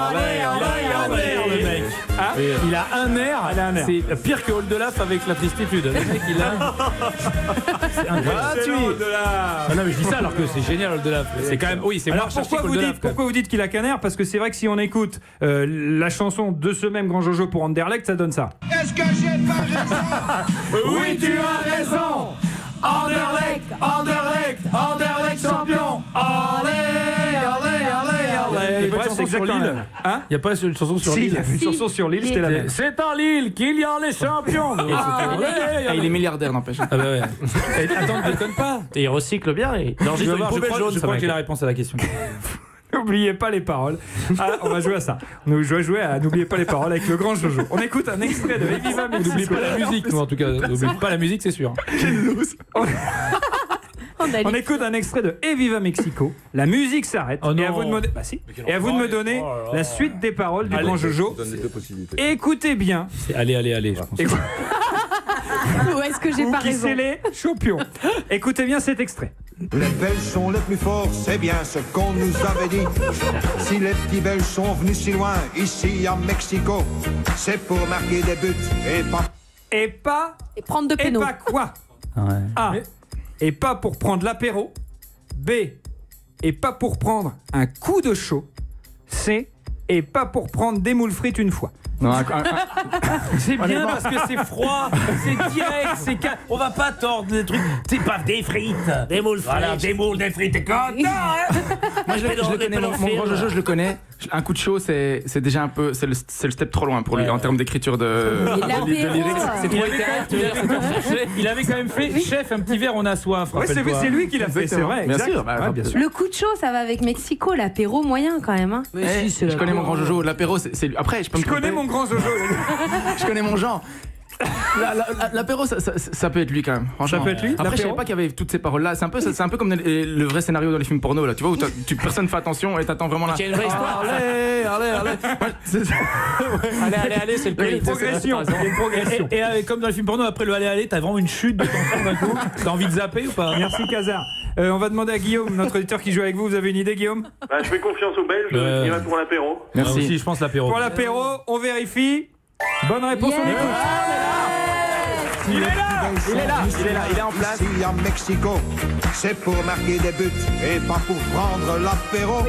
le mec. Ah, Il a un air. C'est pire que Oldelaf avec la tristitude. Le mec, il a. C'est incroyable. Ah non, mais je dis ça alors que c'est génial Oldelaf. C'est quand même. Oui, c'est moins cherché qu'Oldelaf. Pourquoi vous dites qu'il a qu'un air? Parce que c'est vrai que si on écoute la chanson de ce même Grand Jojo pour Anderlecht, ça donne ça. Est-ce que j'ai pas raison? Oui, tu as raison. Anderlecht, Anderlecht, Anderlecht champion. Allez, allez, allez, allez. Il n'y a pas une chanson sur Lille. Il n'y a pas une chanson sur Lille. Il y a une chanson sur Lille, c'était la même. C'est en Lille qu'il y a les champions. Il est milliardaire, n'empêche. Ah bah ouais. Attends, ne déconne pas. Et il recycle bien. Je crois que j'ai la réponse à la question. N'oubliez pas les paroles. Ah, on va jouer à ça. On va jouer à N'oubliez pas les paroles avec le Grand Jojo. On écoute un extrait de Eviva Mexico. N'oubliez pas la musique, nous en tout cas. N'oubliez pas la musique, c'est sûr. On écoute un extrait de Eviva Mexico. La musique s'arrête. Et à vous de me donner la suite des paroles du Grand Jojo. Écoutez bien. Allez, je pense. Ou est-ce que j'ai pas raison? C'est les champions. Écoutez bien cet extrait. Les Belges sont les plus forts, c'est bien ce qu'on nous avait dit. Si les petits Belges sont venus si loin, ici à Mexico, c'est pour marquer des buts Et prendre de pénaux. Et pas quoi? A. Et pas pour prendre l'apéro. B. Et pas pour prendre un coup de chaud. C. Et pas pour prendre des moules frites une fois. C'est bien parce que c'est froid, c'est direct, on va pas tordre des trucs. C'est pas des frites, des moules frites. Voilà, des moules, des frites, et quand moi je le connais, mon Grand Jojo, je le connais. Un coup de chaud, c'est déjà un peu, c'est le step trop loin pour lui en termes d'écriture de lyrics. C'est trop littéraire. Il avait quand même fait chef, un petit verre, on a soif. Ouais, c'est lui qui l'a fait, c'est vrai. Bien sûr. Le coup de chaud, ça va avec Mexico, l'apéro moyen quand même. Hein. Je connais mon Grand Jojo, l'apéro, c'est lui. Après, je peux me connais mon Grand Jojo. Je connais mon genre. L'apéro, ça peut être lui quand même. Ça peut être lui. Après, je savais pas qu'il y avait toutes ces paroles-là. C'est un peu comme le vrai scénario dans les films porno, là. Tu vois, où personne fait attention et t'attends vraiment là. Il y a une vraie histoire. Allez, c'est le pays. Il y a une progression. Et comme dans les films porno, après le allez, t'as vraiment une chute de tension d'un coup. T'as envie de zapper ou pas? Merci Kazar. On va demander à Guillaume, notre auditeur qui joue avec vous. Vous avez une idée, Guillaume? Je fais confiance aux Belges. Il va pour l'apéro. Merci. Aussi, je pense l'apéro. Pour l'apéro, on vérifie. Bonne réponse, on écoute. Il est en place. Ici à Mexico, c'est pour marquer des buts et pas pour prendre l'apéro.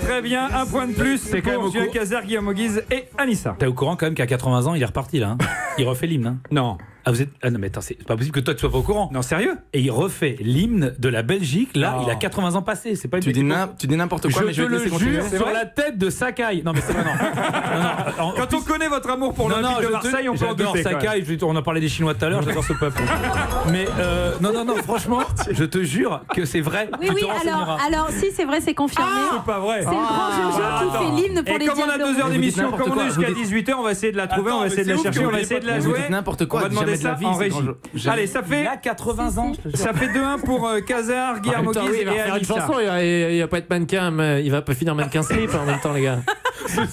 Très bien, un point de plus. C'est quand même Julien Cazard, Guillaume Auguise et Anissa. T'es au courant quand même qu'à 80 ans, il est reparti là. Il refait l'hymne. Non. Non mais attends, c'est pas possible que toi tu sois pas au courant. Non, sérieux? Et il refait l'hymne de la Belgique. Là, il a 80 ans passés. C'est pas. Tu dis n'importe quoi. Je te le jure sur la tête de Sakai. Non mais c'est vrai, non. Quand on connaît votre amour pour l'Olympique de Marseille, on peut en douter. Sakai. On a parlé des Chinois tout à l'heure. J'adore ce peuple. Mais non. Franchement, je te jure que c'est vrai. Oui. Alors si c'est vrai, c'est confirmé. C'est pas vrai. C'est le Grand Jojo qui fait l'hymne pour les Diables. Et comme on a 2 heures d'émission, comme on est jusqu'à 18h, on va essayer de la trouver, on va essayer de la chercher, on va essayer de la jouer. N'importe quoi. Ça en régie. Allez, ça fait. Il a 80 ans. Ça fait 2-1 pour Kazar, Guillaume Auguise et faire une Anissa. chanson, il va pas être mannequin, mais il va pas finir mannequin slip en même temps, les gars.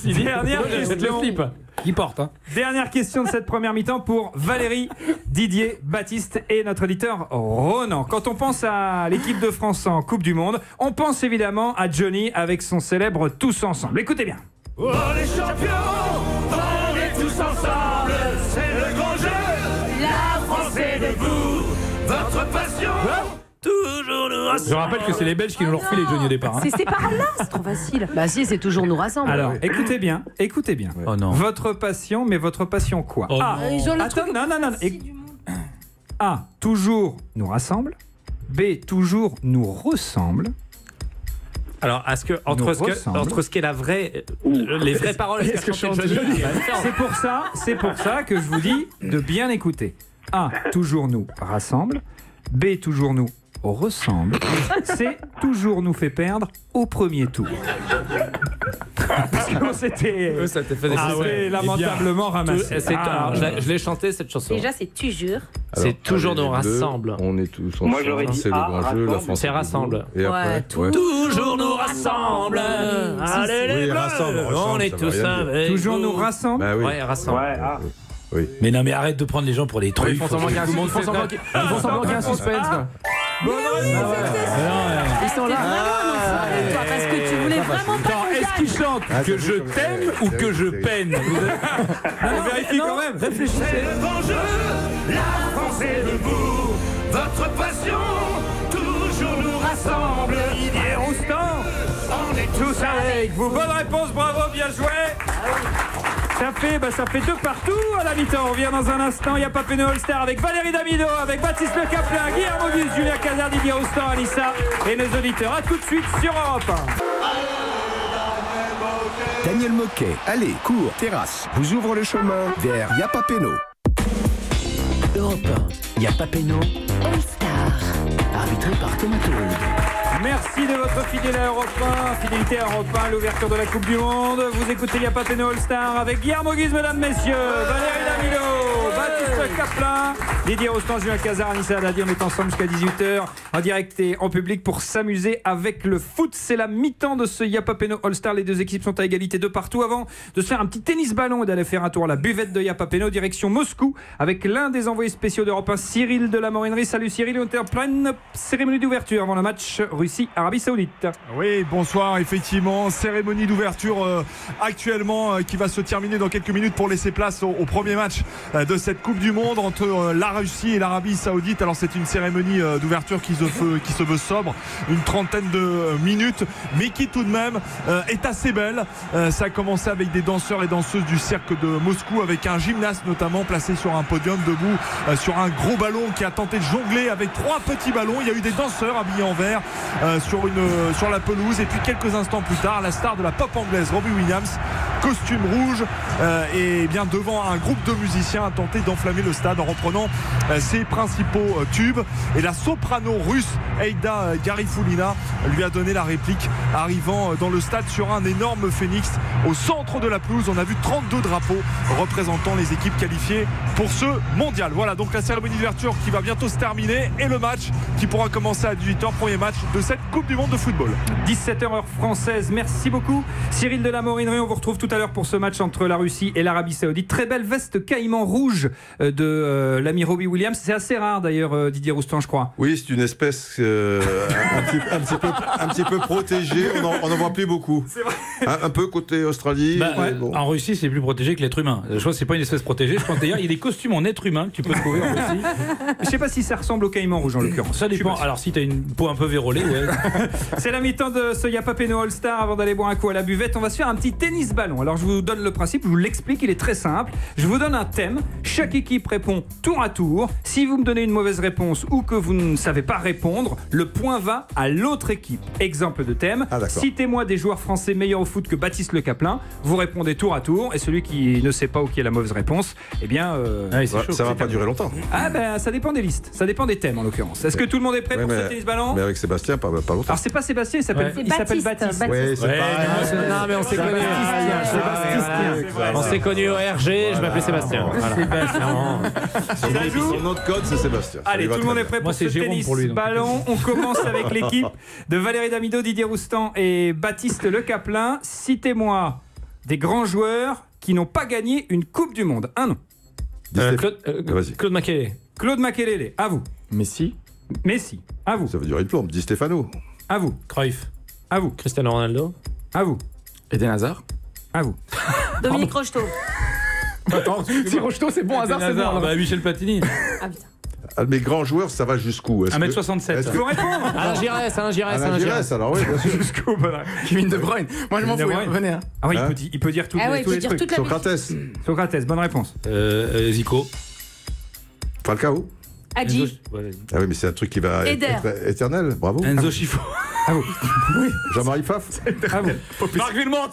Dernière question. Le slip qui porte. Dernière question de cette première mi-temps pour Valérie, Didier, Baptiste et notre auditeur Ronan. Quand on pense à l'équipe de France en Coupe du Monde, on pense évidemment à Johnny avec son célèbre Tous Ensemble. Écoutez bien. Oh les champions, on est tous ensemble, c'est le grand jeu. La France est debout, votre passion. Toujours nous rassemble. Je rappelle que c'est les Belges qui nous l'ont refilé Johnny au départ. C'est ces paroles-là, c'est trop facile. Bah si, c'est toujours nous rassemble. Alors, écoutez bien. Oh non. Votre passion, mais votre passion quoi? Oh attends, non. A, toujours nous rassemble. B, toujours nous ressemble. Alors, est-ce que entre ce qu'est la vraie, les vraies paroles, c'est pour ça que je vous dis de bien écouter. A, toujours nous rassemble. B, toujours nous ressemble. C, toujours nous fait perdre au premier tour. Parce qu'on s'était lamentablement ramassé. Je l'ai chanté cette chanson. Déjà, c'est tu jures. C'est toujours nous rassemble. On est tous ensemble. Moi, j'aurais dit c'est le grand jeu, la France. C'est rassemble. Et après, toujours nous rassemble. Allez les bleus, on est tous avec. Toujours nous rassemble. Bah oui. Ouais, rassemble. Oui. Mais non, mais arrête de prendre les gens pour des trucs. Ils font semblant qu'il y a un suspense, quoi. Bonne réponse. Ils sont là. Parce que tu voulais vraiment pas qu'on Est-ce qu'il chante que je t'aime ou que je peine? On vérifie quand même. Réfléchissez. C'est le grand jeu, la France est debout. Votre passion toujours nous rassemble. Didier Roustan, on est tous avec vous. Bonne réponse, bravo, bien joué. Ça fait 2 partout à la mi-temps. On revient dans un instant. Il y a Papeno All-Star avec Valérie Damido, avec Baptiste Le Caplin, Guillermo Gus, Julien Cazard, Didier Roustan, Anissa et nos auditeurs. A tout de suite sur Europe 1. Daniel Moquet, allez, cours, terrasse, vous ouvre le chemin vers Yapapeno. Europe 1, Yapapeno, All-Star, arbitré par Thomas Touride. Merci de votre fidélité à Europe 1, fidélité à Europe 1, l'ouverture de la Coupe du Monde. Vous écoutez Yapapeno All-Star avec Guillermo Guise, mesdames, messieurs, Valérie Damido, Baptiste Caplin, Didier Roustan, Julien Cazard, Anissa Dadi. On est ensemble jusqu'à 18h en direct et en public pour s'amuser avec le foot. C'est la mi-temps de ce Yapapeno All-Star. Les deux équipes sont à égalité de partout. Avant de se faire un petit tennis-ballon et d'aller faire un tour à la buvette de Yapapeno, direction Moscou avec l'un des envoyés spéciaux d'Europe 1, Cyril de la Morinerie. Salut Cyril, on était en pleine cérémonie d'ouverture avant le match Russie-Arabie Saoudite. Oui, bonsoir, effectivement, cérémonie d'ouverture actuellement qui va se terminer dans quelques minutes pour laisser place au premier match de cette Coupe du Monde entre la Russie et l'Arabie Saoudite. Alors c'est une cérémonie d'ouverture qui se veut sobre, une trentaine de minutes, mais qui tout de même est assez belle. Ça a commencé avec des danseurs et danseuses du cirque de Moscou, avec un gymnaste notamment placé sur un podium debout sur un gros ballon qui a tenté de jongler avec 3 petits ballons. Il y a eu des danseurs habillés en vert sur la pelouse, et puis quelques instants plus tard, la star de la pop anglaise Robbie Williams, costume rouge, et bien devant un groupe de musiciens, a tenté d'enflammer le stade en reprenant ses principaux tubes, et la soprano russe Eida Garifulina lui a donné la réplique, arrivant dans le stade sur un énorme phénix au centre de la pelouse. On a vu 32 drapeaux représentant les équipes qualifiées pour ce mondial. Voilà donc la cérémonie d'ouverture qui va bientôt se terminer, et le match qui pourra commencer à 18h, premier match de cette Coupe du Monde de football. 17h heure française. Merci beaucoup Cyril de la Morinerie. On vous retrouve tout à l'heure pour ce match entre la Russie et l'Arabie Saoudite. Très belle veste caïman rouge de l'ami Robbie Williams. C'est assez rare d'ailleurs, Didier Roustan, je crois. Oui, c'est une espèce un petit peu protégée. On n'en voit plus beaucoup. C'est vrai. Un peu côté Australie. Bon. En Russie, c'est plus protégé que l'être humain. Je crois que c'est pas une espèce protégée. Je pense d'ailleurs il y a des costumes en être humain que tu peux trouver en Russie. Je sais pas si ça ressemble au caïman rouge en l'occurrence. Ça dépend. Alors si tu as une peau un peu vérolée, ouais. C'est la mi-temps de ce Yapapeno All-Star. Avant d'aller boire un coup à la buvette, on va se faire un petit tennis-ballon. Alors je vous donne le principe, je vous l'explique, il est très simple. Je vous donne un thème, chaque équipe répond tour à tour. Si vous me donnez une mauvaise réponse ou que vous ne savez pas répondre, le point va à l'autre équipe. Exemple de thème, citez-moi des joueurs français meilleurs au foot que Baptiste Le Caplin. Vous répondez tour à tour, et celui qui ne sait pas ou qui a la mauvaise réponse, eh bien ça va pas durer longtemps. Ah ben ça dépend des listes, ça dépend des thèmes en l'occurrence. Est-ce que tout le monde est prêt pour ce tennis-ballon? Mais avec Sébastien, pas longtemps. Alors c'est pas Sébastien, il s'appelle Baptiste. Oui, c'est non, mais on s'est connus. On s'est connus au RG, je m'appelais Sébastien. Son autre code, c'est Sébastien. Allez, tout le monde est prêt pour ce tennis-ballon. On commence avec l'équipe de Valérie Damido, Didier Roustan et Baptiste Le Caplin. Citez-moi des grands joueurs qui n'ont pas gagné une Coupe du Monde. Un nom. Claude Makélélé. Claude Makélélé, à vous. Messi, à vous. Ça veut durer une plombe. Di Stefano. À vous. Cruyff. À vous. Cristiano Ronaldo. À vous. Eden Hazard. À vous. Dominique Rocheteau. Attends, si Rocheteau c'est bon, Hazard c'est bon. Michel Platini. Ah putain. Mes grands joueurs, ça va jusqu'où? 1m67. Est-ce que vous répondre? Alain Giresse. Alors oui, bien sûr. Jusqu'où? Kevin De Bruyne. Moi je m'en fous, venez. Ah oui, il peut dire tous les trucs. Socrates, bonne réponse. Zico. Falcao. Hadji. Ah oui, mais c'est un truc qui va être éternel. Bravo. Enzo Schifo. À vous. Oui. Jean-Marie Pfaff. À vous. Marc Villemont.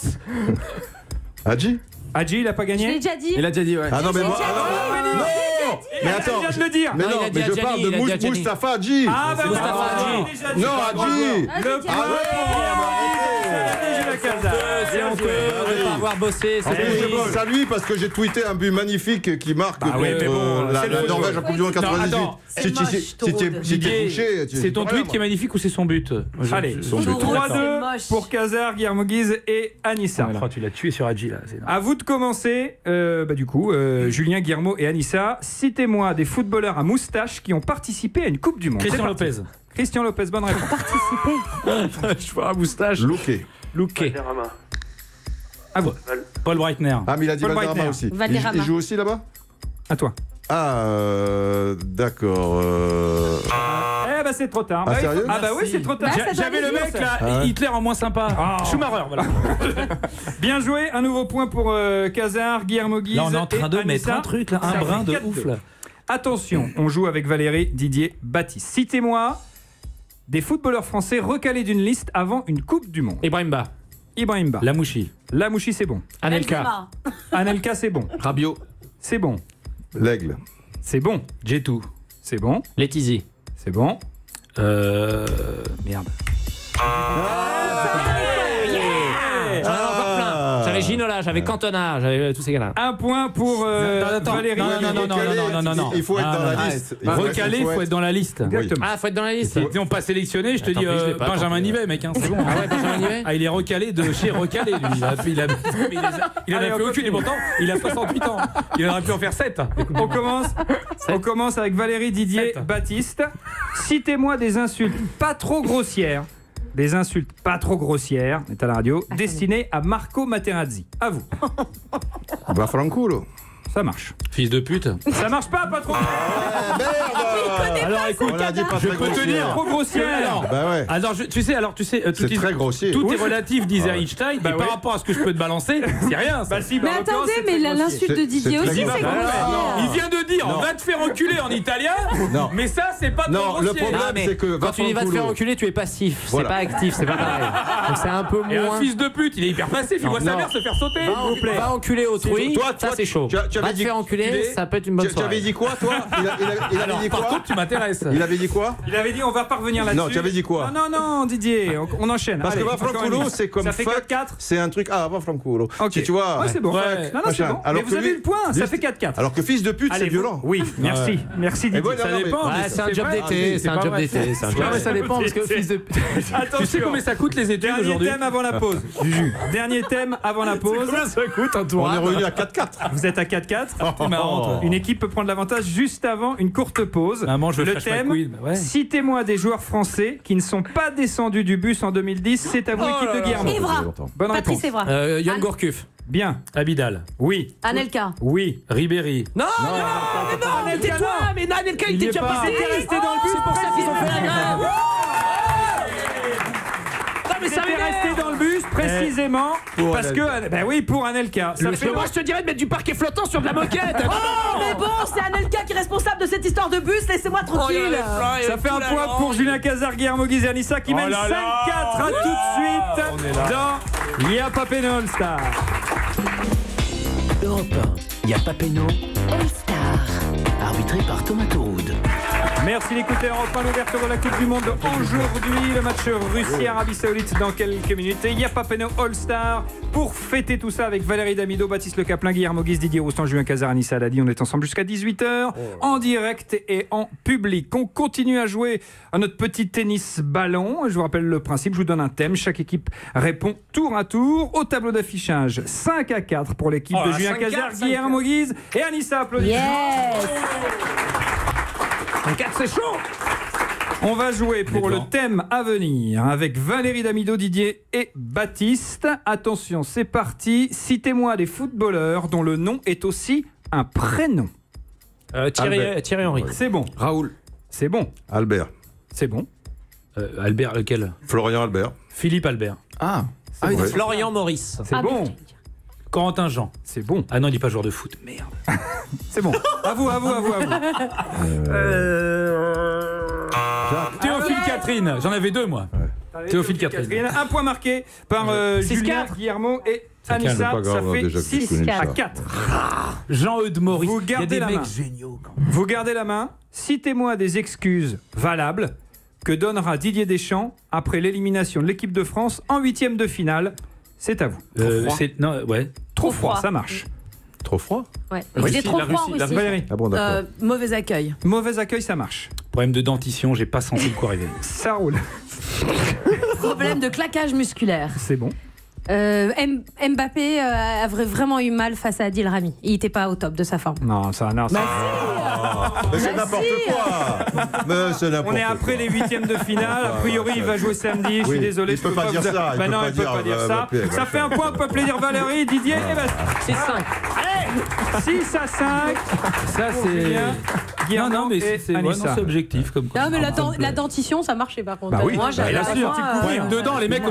Hadji, il a pas gagné? Je l'ai déjà dit. Il a déjà dit, ouais. Ah non, mais moi. Non. Mais attends. Il vient de le dire. Mais non, mais je parle de Moustapha Hadji. Ah bah Moustapha Hadji. Non, Hadji. Le point. On peut avoir bossé. Je salue parce que j'ai tweeté un but magnifique qui marque la Norvège en Coupe du Monde 98. Si t'es bouché, c'est ton tweet qui est magnifique ou c'est son but? Allez, 3-2 pour Cazard, Guillermo Guise et Anissa. Tu l'as tué sur Hadji là. À vous de commencer. Du coup, Julien, Guillermo et Anissa, citez-moi des footballeurs à moustache qui ont participé à une Coupe du Monde. Christian Lopez. Christian Lopez, bonne réponse. Participer. Je vois un moustache. Louquet. Valderrama. À vous. Paul Breitner. Ah, mais il a dit Paul Valderrama Breitner. aussi. Valderrama. Il joue aussi là-bas? À toi. Ah, d'accord. Eh ben c'est trop tard. Ah, Bah, sérieux? Ah bah oui, c'est trop tard. Bah, ça J'avais doit le aller mec vite. là, Ah ouais. Hitler en moins sympa. Oh. Schumacher, voilà. Bien joué, un nouveau point pour Kazar, Guillermo Guise. Là, on est en train et de mettre Anissa. un truc, là, Ça un brin fait de 4-2. ouf là. Attention, on joue avec Valérie, Didier, Baptiste. Citez-moi des footballeurs français recalés d'une liste avant une Coupe du Monde. Ibrahimba. Ibrahimba. Lamouchi. Lamouchi, c'est bon. Anelka. Anelka, c'est bon. Rabiot. C'est bon. L'Aigle. C'est bon. Jetou. C'est bon. Letizy. C'est bon. Merde. J'en avais encore plein. J'avais Ginola, j'avais Cantona, j'avais tous ces gars-là. Un point pour Attends, Valérie. non. Il faut être dans la liste. Recalé, il faut être dans la liste. Exactement. Ah, faut être dans la liste. Ils n'ont pas sélectionné, je te Tant dis pis, je l'ai pas, Benjamin tant pis. Nivet, mec, hein, c'est bon. Ah ouais, Benjamin Nivet. Ah, il est recalé de chez recalé, lui. Il en a Allez, on fait aucune, continue. et pourtant, il a 68 ans. Il aurait pu en faire 7. On commence avec Valérie, Didier, Sept. Baptiste. Citez-moi des insultes pas trop grossières. Des insultes pas trop grossières, on est à la radio, destinées à Marco Materazzi. À vous. Bah, Franculo. Ça marche. Fils de pute. Ça marche pas, pas trop. Alors écoute, On a dit pas je très peux te grossier. dire. Trop grossière. Bah ouais. Alors, tu sais, C'est très grossier. Tout Oui, est c'est- relatif, disait Ah ouais. Einstein, Bah et ouais. par rapport à ce que je peux te balancer, c'est rien. Ça. Bah si, Mais en l'occurrence, attendez, c'est mais très grossier. l'insulte de C'est Didier très aussi, c'est grave. grossière. Il vient de dire, on va te faire enculer en italien, Non. mais ça, c'est pas trop Non, le grossier. problème, Ah, mais c'est que quand tu dis va te faire enculer, tu es passif. Voilà. C'est pas actif, c'est pas pareil. Donc c'est un peu Et un moins. fils de pute, il est hyper passif, il voit sa Non. mère se faire sauter. Va enculer autrui, Toi, ça c'est chaud. tu avais Va te dit- faire enculer, ça peut être une bonne Tu avais soirée. dit quoi, toi? Il avait dit Par quoi? contre, tu m'intéresses. Il avait dit quoi? Il avait dit on va pas revenir là-dessus. Non, tu avais dit quoi? Non, Didier, on enchaîne. Parce Allez, que encore Franculo, une liste. c'est comme Ça fait fuck. 4-4. C'est un truc. Ah, va Franculo. Ok. Tu vois. Ouais, c'est bon. Ouais. Non, c'est bon. Alors Mais vous que avez lui- eu le point, ça juste- fait 4-4. Alors que fils de pute, Allez, c'est violent. Oui, merci. Merci Didier. bon, non, Ça mais- dépend. Ouais, mais c'est un c'est job vrai. d'été, c'est un pas job vrai. d'été, c'est un C'est job pas Ouais, vrai. ça dépend parce que fils de. Tu sais Attention. combien ça coûte les études Dernier aujourd'hui? thème avant la pause. Juju. Dernier thème avant la pause. Combien ça coûte un tour? On est revenu à 4-4. Vous êtes à 4-4. C'est marrant, toi. Une équipe peut prendre l'avantage juste avant une courte pause. Maman, je veux Le Fresh thème, McQueen, bah ouais. citez-moi des joueurs français qui ne sont pas descendus du bus en 2010. C'est à vous, l'équipe de Guillermo. Evra. Bonne Patrice réponse. Evra. Yann Gourcuff. Bien. Abidal. Oui. Anelka. Oui. Ribéry. Non, mais non, tais-toi, mais Anelka il Il était est déjà pas. passé. Il était resté dans le bus. C'est pour ça qu'ils ont fait la grève. Non, mais ça Il est resté dans le bus précisément Pour parce Anelka. que ben oui pour Anelka. Ça fait Moi je te dirais de mettre du parquet flottant sur de la moquette. Oh, mais bon, c'est Anelka qui est responsable de cette histoire de bus, laissez-moi tranquille. Ça fait un point pour Julien Cazard, Guillermo Guise et Anissa qui mène 5-4 à tout de suite dans Y'a Papeno All Star. Europe 1, y a Papeno All Star. Arbitré par Thomas Toroud. Merci d'écouter Europe 1, l'ouverture de la Coupe du Monde aujourd'hui. Le match Russie-Arabie Saoudite dans quelques minutes. Et il y a Papeno All-Star pour fêter tout ça avec Valérie Damido, Baptiste Le Caplin, Guillermo Guise, Didier Roustan, Julien Cazard, Anissa Haddadi. On est ensemble jusqu'à 18h en direct et en public. On continue à jouer à notre petit tennis ballon. Je vous rappelle le principe, je vous donne un thème. Chaque équipe répond tour à tour. Au tableau d'affichage, 5-4 pour l'équipe de Julien Cazard, Guillermo Guise et Anissa. Applaudissements. Yes. 4, c'est chaud. On va jouer pour le thème à venir avec Valérie Damido, Didier et Baptiste. Attention, c'est parti. Citez-moi des footballeurs dont le nom est aussi un prénom. Thierry Henry. C'est bon. Raoul. C'est bon. Albert. C'est bon. Albert, lequel? Florian Albert. Philippe Albert. Ah, oui, Florian Maurice. C'est bon. Corentin Jean. C'est bon. Ah non, il n'est pas joueur de foot. Merde. C'est bon. À vous. Théophile Catherine. J'en avais deux, moi. Théophile Catherine. Un point marqué par Julien, Guillermo et Anissa. C'est pas grave, Ça fait déjà que je 6 connais à ça. 4. Jean-Eudes Maurice. Vous gardez il y a la des main. mecs géniaux. Quand Vous gardez la main. Citez-moi des excuses valables que donnera Didier Deschamps après l'élimination de l'équipe de France en 8e de finale. C'est à vous. Non, ouais. Trop froid, ça marche. Trop froid? Ouais. Russie, Il est trop la froid en Russie, la Russie. Valérie. Ah bon, d'accord. Mauvais accueil. Mauvais accueil, ça marche. Problème de dentition, j'ai pas senti le coup arriver. Ça roule. Problème de claquage musculaire. C'est bon. Mbappé avait vraiment eu mal face à Adil Rami. Il n'était pas au top de sa forme. Non, ça n'a pas. Mais c'est n'importe quoi. Mais c'est n'importe quoi. On est après les huitièmes de finale. A priori, il va jouer samedi. Je suis désolé. Il ne peut pas dire ça. Non, il ne peut pas dire ça. Ça fait un point. Peut dire Valérie, Didier et Bastien. 6-5. Allez, 6-5. Ça, c'est. Non, mais c'est objectif comme quoi. Non, mais la dentition, ça marchait par contre. Bah oui, moi, bien sûr. Dedans, les mecs,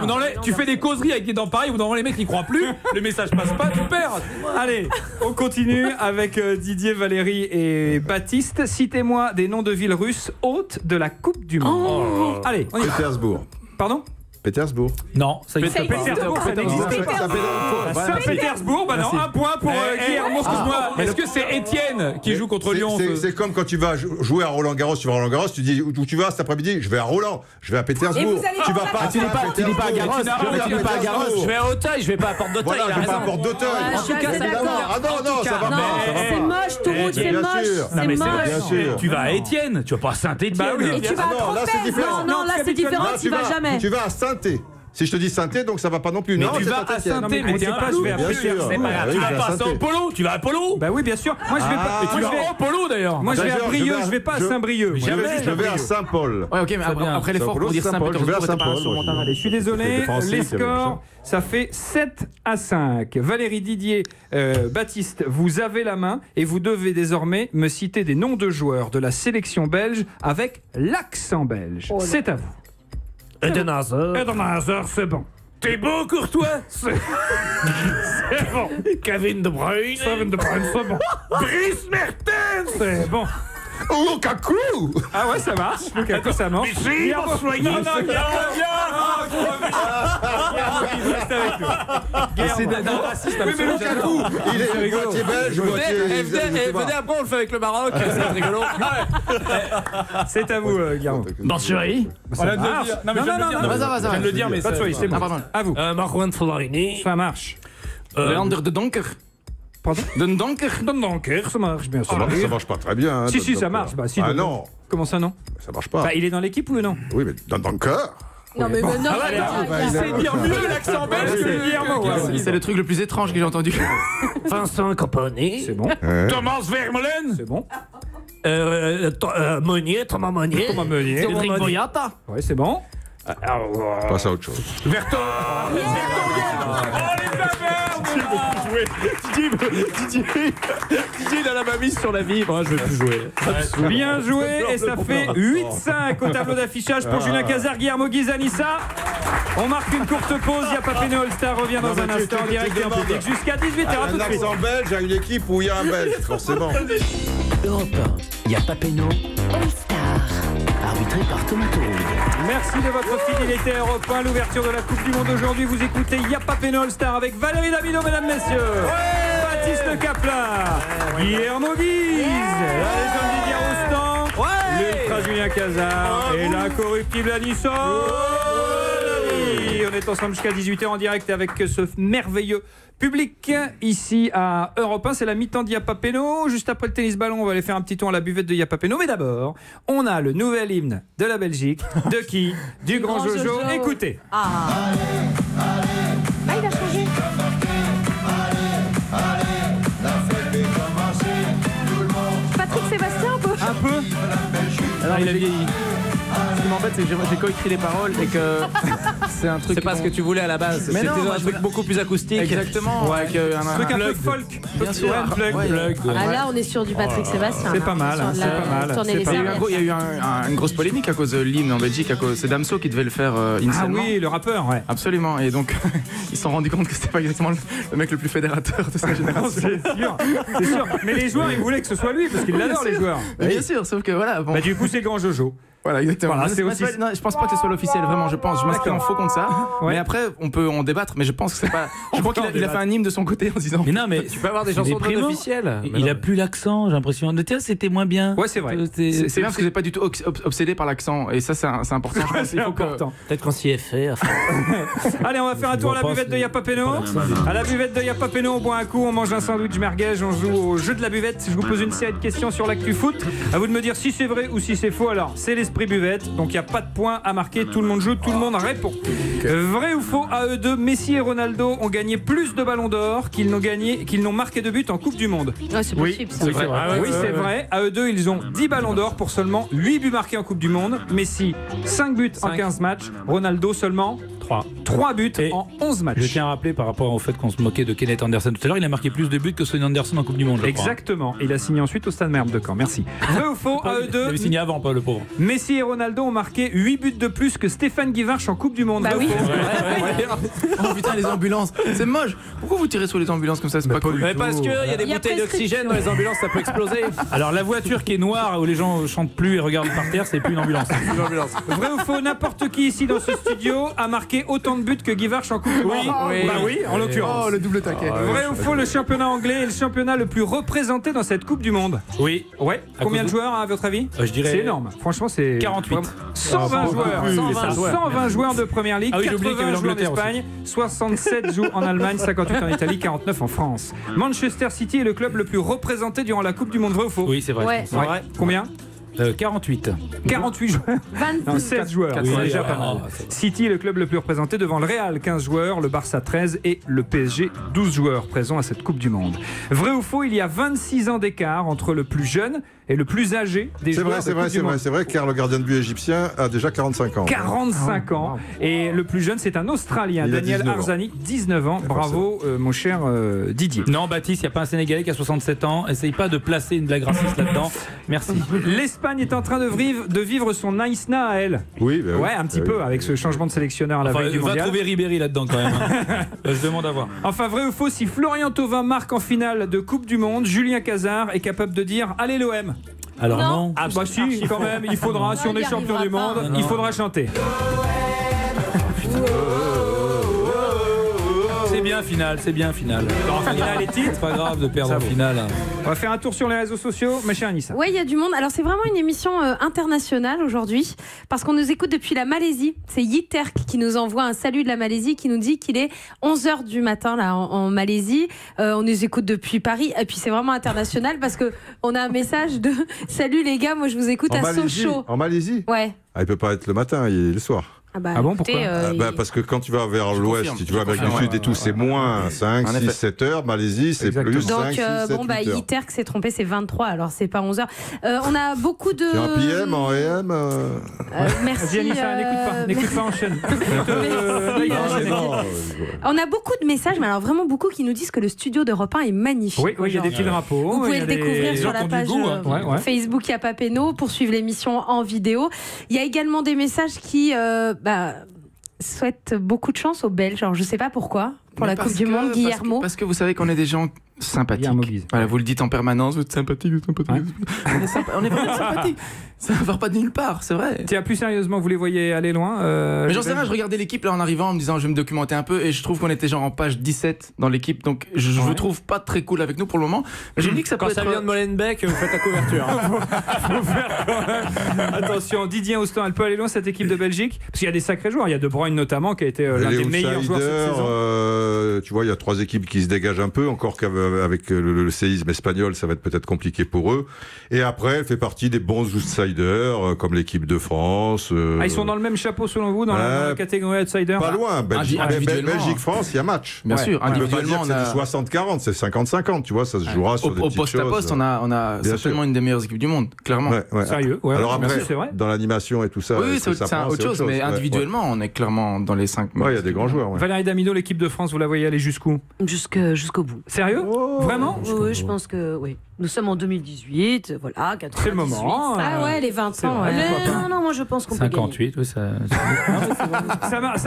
tu fais des causeries avec des dents pareilles, ou les mecs n'y croient plus, le message passe pas, tu perds. Allez, on continue avec Didier, Valérie et Baptiste. Citez-moi des noms de villes russes hôtes de la Coupe du Monde. Allez, on y va. Pétersbourg. Pardon? Pétersbourg. Non, ça n'existe pas. Saint-Pétersbourg, bah non, un point pour Guillermo. Excuse-moi. Est-ce que c'est Étienne qui joue contre Lyon? C'est comme quand tu vas jouer à Roland-Garros, tu vas à Roland-Garros, tu dis où tu vas cet après-midi? Je vais à Roland, je vais à Pétersbourg. Tu vas pas. Tu dis pas à Garros. Tu dis pas à Garros. Je vais à Auteuil, je vais pas à Porte d'Auteuil. Voilà, je vais pas à Porte d'Auteuil. En tout cas, c'est d'accord. Ah non, ça va pas. C'est moche, Toulouse, c'est moche. C'est moche. Tu vas à Étienne, tu vas pas à Saint-Étienne. Et tu vas à Tropez. Non, là c'est différent, tu vas jamais. Tu vas à Saint-Étienne. Si je te dis Saint-Étienne, donc ça va pas non plus. Mais non, tu vas à Saint-Étienne, mais t'es pas, je vais à Pétersbourg. Tu vas pas à Saint-Polo, tu vas à Polo. Bah oui, bien sûr. Moi je vais pas. Tu vas à Polo d'ailleurs. Moi je vais à Brieuc, je vais pas à Saint-Brieuc. Je vais à Saint-Paul. Ouais, ok, mais après l'effort pour dire Saint-Pétersbourg, je vais à Saint-Paul. Allez, je suis désolé. Les scores, ça fait 7-5. Valérie, Didier, Baptiste, vous avez la main et vous devez désormais me citer des noms de joueurs de la sélection belge avec l'accent belge. C'est à vous. Eden Hazard. Eden Hazard, c'est bon. Thibaut Courtois. C'est bon. Kevin De Bruyne. Kevin De Bruyne, c'est bon. Dries Mertens. C'est bon. Lukaku. Ah ouais, ça marche. Lukaku, ça marche. Mais non, c'est d'un raciste. Oui, mais Lukaku, il est moitié belge, moitié. Venez après, on le fait avec le Maroc. C'est rigolo. C'est à vous, Guillaume. Bansuri. Non, mais je viens de le dire, mais pas de soucis, c'est bon. À vous. Marwan Fellaini. Ça marche. Leander de Donker. Pardon? Donker, ça marche bien sûr. Ça marche pas très bien. Si, ça marche. Bah, si, ah non. Comment ça, non? Ça marche pas. Bah, il est dans l'équipe ou non? Oui, mais dans Donker. Non, mais non, il sait dire mieux l'accent belge que Guillermo. C'est le truc le plus étrange que j'ai entendu. Vincent Compagnie. C'est bon. Thomas Vermeulen. C'est bon. Thomas Meunier. Cédric Boyata. Ouais, c'est bon. Passe à autre chose. Vertonghen. Didier, il a la mamise sur la vie. Moi, je vais plus jouer. Bien joué, et ça fait 8-5 au tableau d'affichage pour Julien Cazard, Guillermo Guizanissa. On marque une courte pause. Il y a Papéno All-Star revient dans un instant en direct et en public jusqu'à 18h. À tout de suite. Un accent belge à une équipe où il y a un belge, forcément. Europe 1, il y a Papéno All-Star, arbitré par Thomas Touride. Merci de votre fidélité à Europe 1. L'ouverture de la Coupe du Monde aujourd'hui. Vous écoutez Y'a Papéno All-Star avec Valérie Damido, mesdames, messieurs. Baptiste Kaplan. Guillermo Guiz. La légende Didier Roustan. L'ultra Julien Cazard. Et l'incorruptible Anissa. On est ensemble jusqu'à 18h en direct avec ce merveilleux public ici à Europe 1. C'est la mi-temps d'Y'a Papéno. Juste après le tennis ballon, on va aller faire un petit tour à la buvette de Y'a Papéno. Mais d'abord, on a le nouvel hymne de la Belgique. De qui? Du grand Jojo. Écoutez. Il a changé. Patrick Sébastien un peu. Alors il a vieilli. Ce qui m'embête, c'est que j'ai coécrit les paroles et que c'est un truc. C'est pas ce que tu voulais à la base. C'était un truc beaucoup plus acoustique. Exactement. Ouais, un truc un peu folk. Bien sûr. Ah là, on est sur du Patrick Sébastien. C'est pas mal. Il y a eu une grosse polémique à cause de l'hymne en Belgique. C'est Damso qui devait le faire initialement. Ah oui, le rappeur, ouais. Absolument. Et donc, ils se sont rendus compte que c'était pas exactement le mec le plus fédérateur de sa génération. C'est sûr. Mais les joueurs, ils voulaient que ce soit lui parce qu'ils l'adorent, les joueurs. Bien sûr, sauf que voilà. Bah, du coup, c'est le grand Jojo. Voilà, exactement. Voilà, non, je pense pas que ce soit l'officiel, vraiment. Je m'inscris en faux contre ça. Ouais. Mais après, on peut en débattre, mais je pense que c'est pas. Je crois qu'il a fait un hymne de son côté en disant. Mais non, mais tu peux avoir des chansons non officielles. Il a plus l'accent, j'ai l'impression. Tiens, c'était moins bien. Ouais, c'est vrai. C'est bien parce que j'ai pas du tout obsédé par l'accent. Et ça, c'est important. Je pense c'est important. Peut-être qu'on s'y est fait. Allez, on va faire un tour à la buvette de Y'a Papéno. À la buvette de Y'a Papéno, on boit un coup, on mange un sandwich merguez, on joue au jeu de la buvette. Je vous pose une série de questions sur l'actu foot. À vous de me dire si c'est vrai ou si c'est faux. Alors, c'est les l'esprit buvette. Donc il n'y a pas de points à marquer. Tout le monde joue, tout le monde répond. Vrai ou faux, à eux deux, Messi et Ronaldo ont gagné plus de ballons d'or qu'ils n'ont marqué de buts en Coupe du Monde. C'est possible ça. Oui, c'est vrai. Oui, c'est vrai. À eux deux, ils ont 10 ballons d'or pour seulement 8 buts marqués en Coupe du Monde. Messi, 5 buts en 15 matchs. Ronaldo seulement 3 buts en 11 matchs. Je tiens à rappeler par rapport au fait qu'on se moquait de Kenneth Anderson tout à l'heure, il a marqué plus de buts que Sonny Anderson en Coupe du Monde. Exactement. Il a signé ensuite au Stade Malherbe de Caen. Merci. Vrai ou faux, à eux deux. Il avait signé avant, pas le pauvre. Messi et Ronaldo ont marqué 8 buts de plus que Stéphane Guivarch en Coupe du Monde. Bah oui. Oh putain, les ambulances, c'est moche. Pourquoi vous tirez sur les ambulances comme ça? C'est pas cool. Mais parce qu'il y a des bouteilles d'oxygène dans les ambulances, ça peut exploser. Alors la voiture qui est noire où les gens chantent plus et regardent par terre, c'est plus une ambulance. Vrai ou faux, n'importe qui ici dans ce studio a marqué autant de buts que Guivarch en Coupe du Monde. Bah oui, en l'occurrence. Oh, le double taquet. Vrai ou faux, le championnat anglais est le championnat le plus représenté dans cette Coupe du Monde? Oui. Ouais. Combien de joueurs à votre avis? Je dirais. C'est énorme. Franchement, c'est 48. 120 joueurs. 120 joueurs de première ligue. 80 joueurs d'Espagne. 67 jouent en Allemagne, 58 en Italie, 49 en France. Manchester City est le club le plus représenté durant la Coupe du Monde. Vrai ou faux? Oui, c'est vrai. Ouais. Combien? 48. 48 joueurs. 16 joueurs. Oui, c'est déjà pas mal. City est le club le plus représenté devant le Real, 15 joueurs, le Barça 13 et le PSG 12 joueurs présents à cette Coupe du Monde. Vrai ou faux, il y a 26 ans d'écart entre le plus jeune et le plus âgé des joueurs. C'est vrai, car le gardien de but égyptien a déjà 45 ans. 45 ans. Et le plus jeune, c'est un Australien, Daniel Arzani, 19 ans. Bravo, mon cher Didier. Non, Baptiste, il n'y a pas un Sénégalais qui a 67 ans. Essaye pas de placer une blague raciste là-dedans. Merci. L'Espagne est en train de vivre son Naïsna à elle. Oui, ouais, un petit peu, avec ce changement de sélectionneur à la veille du mondial. Va trouver Ribéry là-dedans quand même. Je demande à voir. Enfin, vrai ou faux, si Florian Thauvin marque en finale de Coupe du Monde, Julien Cazard est capable de dire « Allez l'OM ». Alors non. Ah bah si, quand même, il faudra, si on est champion du monde, il faudra chanter. C'est bien final. Finale et titre. C'est pas grave de perdre en finale. On va faire un tour sur les réseaux sociaux, ma chère Anissa. Oui, il y a du monde. Alors c'est vraiment une émission internationale aujourd'hui parce qu'on nous écoute depuis la Malaisie. C'est Yiterk qui nous envoie un salut de la Malaisie, qui nous dit qu'il est 11h du matin là en Malaisie. On nous écoute depuis Paris et puis c'est vraiment international parce que on a un message de salut les gars, moi je vous écoute à Sochaux. En Malaisie? Ouais. Ah, il peut pas être le matin, il est le soir. Ah bon, pourquoi? Parce que quand tu vas vers l'ouest, si tu vas vers le sud et tout, c'est moins 5, 6, 7 heures. Malaisie, c'est plus 5, 6, 7 heures. Donc, Yiterk s'est trompé, c'est 23, alors c'est pas 11h. On a beaucoup de... Tu as un PM en AM Merci. N'écoute pas, enchaîne. On a beaucoup de messages, mais alors vraiment beaucoup qui nous disent que le studio d'Europe 1 est magnifique. Oui, il y a des petits drapeaux. Vous pouvez le découvrir sur la page Facebook Yapa Peno pour suivre l'émission en vidéo. Il y a également des messages qui... souhaite beaucoup de chance aux Belges. Alors, je sais pas pourquoi. Pour la Coupe du Monde, Guillermo. Parce que vous savez qu'on est des gens sympathiques. Voilà, vous le dites en permanence, vous êtes sympathique, vous êtes sympathique. Ouais. On est vraiment sympathique. Ça ne va pas de nulle part, c'est vrai. Tiens, plus sérieusement, vous les voyez aller loin Mais j'en sais rien, je regardais l'équipe là en arrivant en me disant je vais me documenter un peu et je trouve qu'on était genre en page 17 dans l'équipe, donc je vous trouve pas très cool avec nous pour le moment. Mais je me dis que ça peut être... Quand ça vient de Molenbeek, vous faites la couverture. Faut faire quand même. Attention, Didier Austin, elle peut aller loin cette équipe de Belgique, parce qu'il y a des sacrés joueurs. Il y a De Bruyne notamment qui a été l'un des meilleurs joueurs cette saison. Tu vois, il y a 3 équipes qui se dégagent un peu, encore qu'avec le séisme espagnol, ça va être peut-être compliqué pour eux. Et après, elle fait partie des bons outsiders, comme l'équipe de France. Ils sont dans le même chapeau selon vous, dans la catégorie outsider? Pas loin. Belgique-France, il y a match. Bien sûr. On ne peut pas dire que c'est du 60-40, c'est 50-50. Tu vois, ça se jouera sur des petites choses. Au poste à poste, on a certainement une des meilleures équipes du monde, clairement. Sérieux? Alors après, dans l'animation et tout ça, oui, c'est autre chose, mais individuellement, on est clairement dans les 5. Il y a des grands joueurs. Valérie Damido, l'équipe de France, vous la voyez aller jusqu'où? Jusqu'au bout. Sérieux? Vraiment? Oui, je pense que oui. Nous sommes en 2018, voilà, 98. C'est le moment. Ah ouais, les 20 ans. Non, moi je pense qu'on peut 58, oui, ça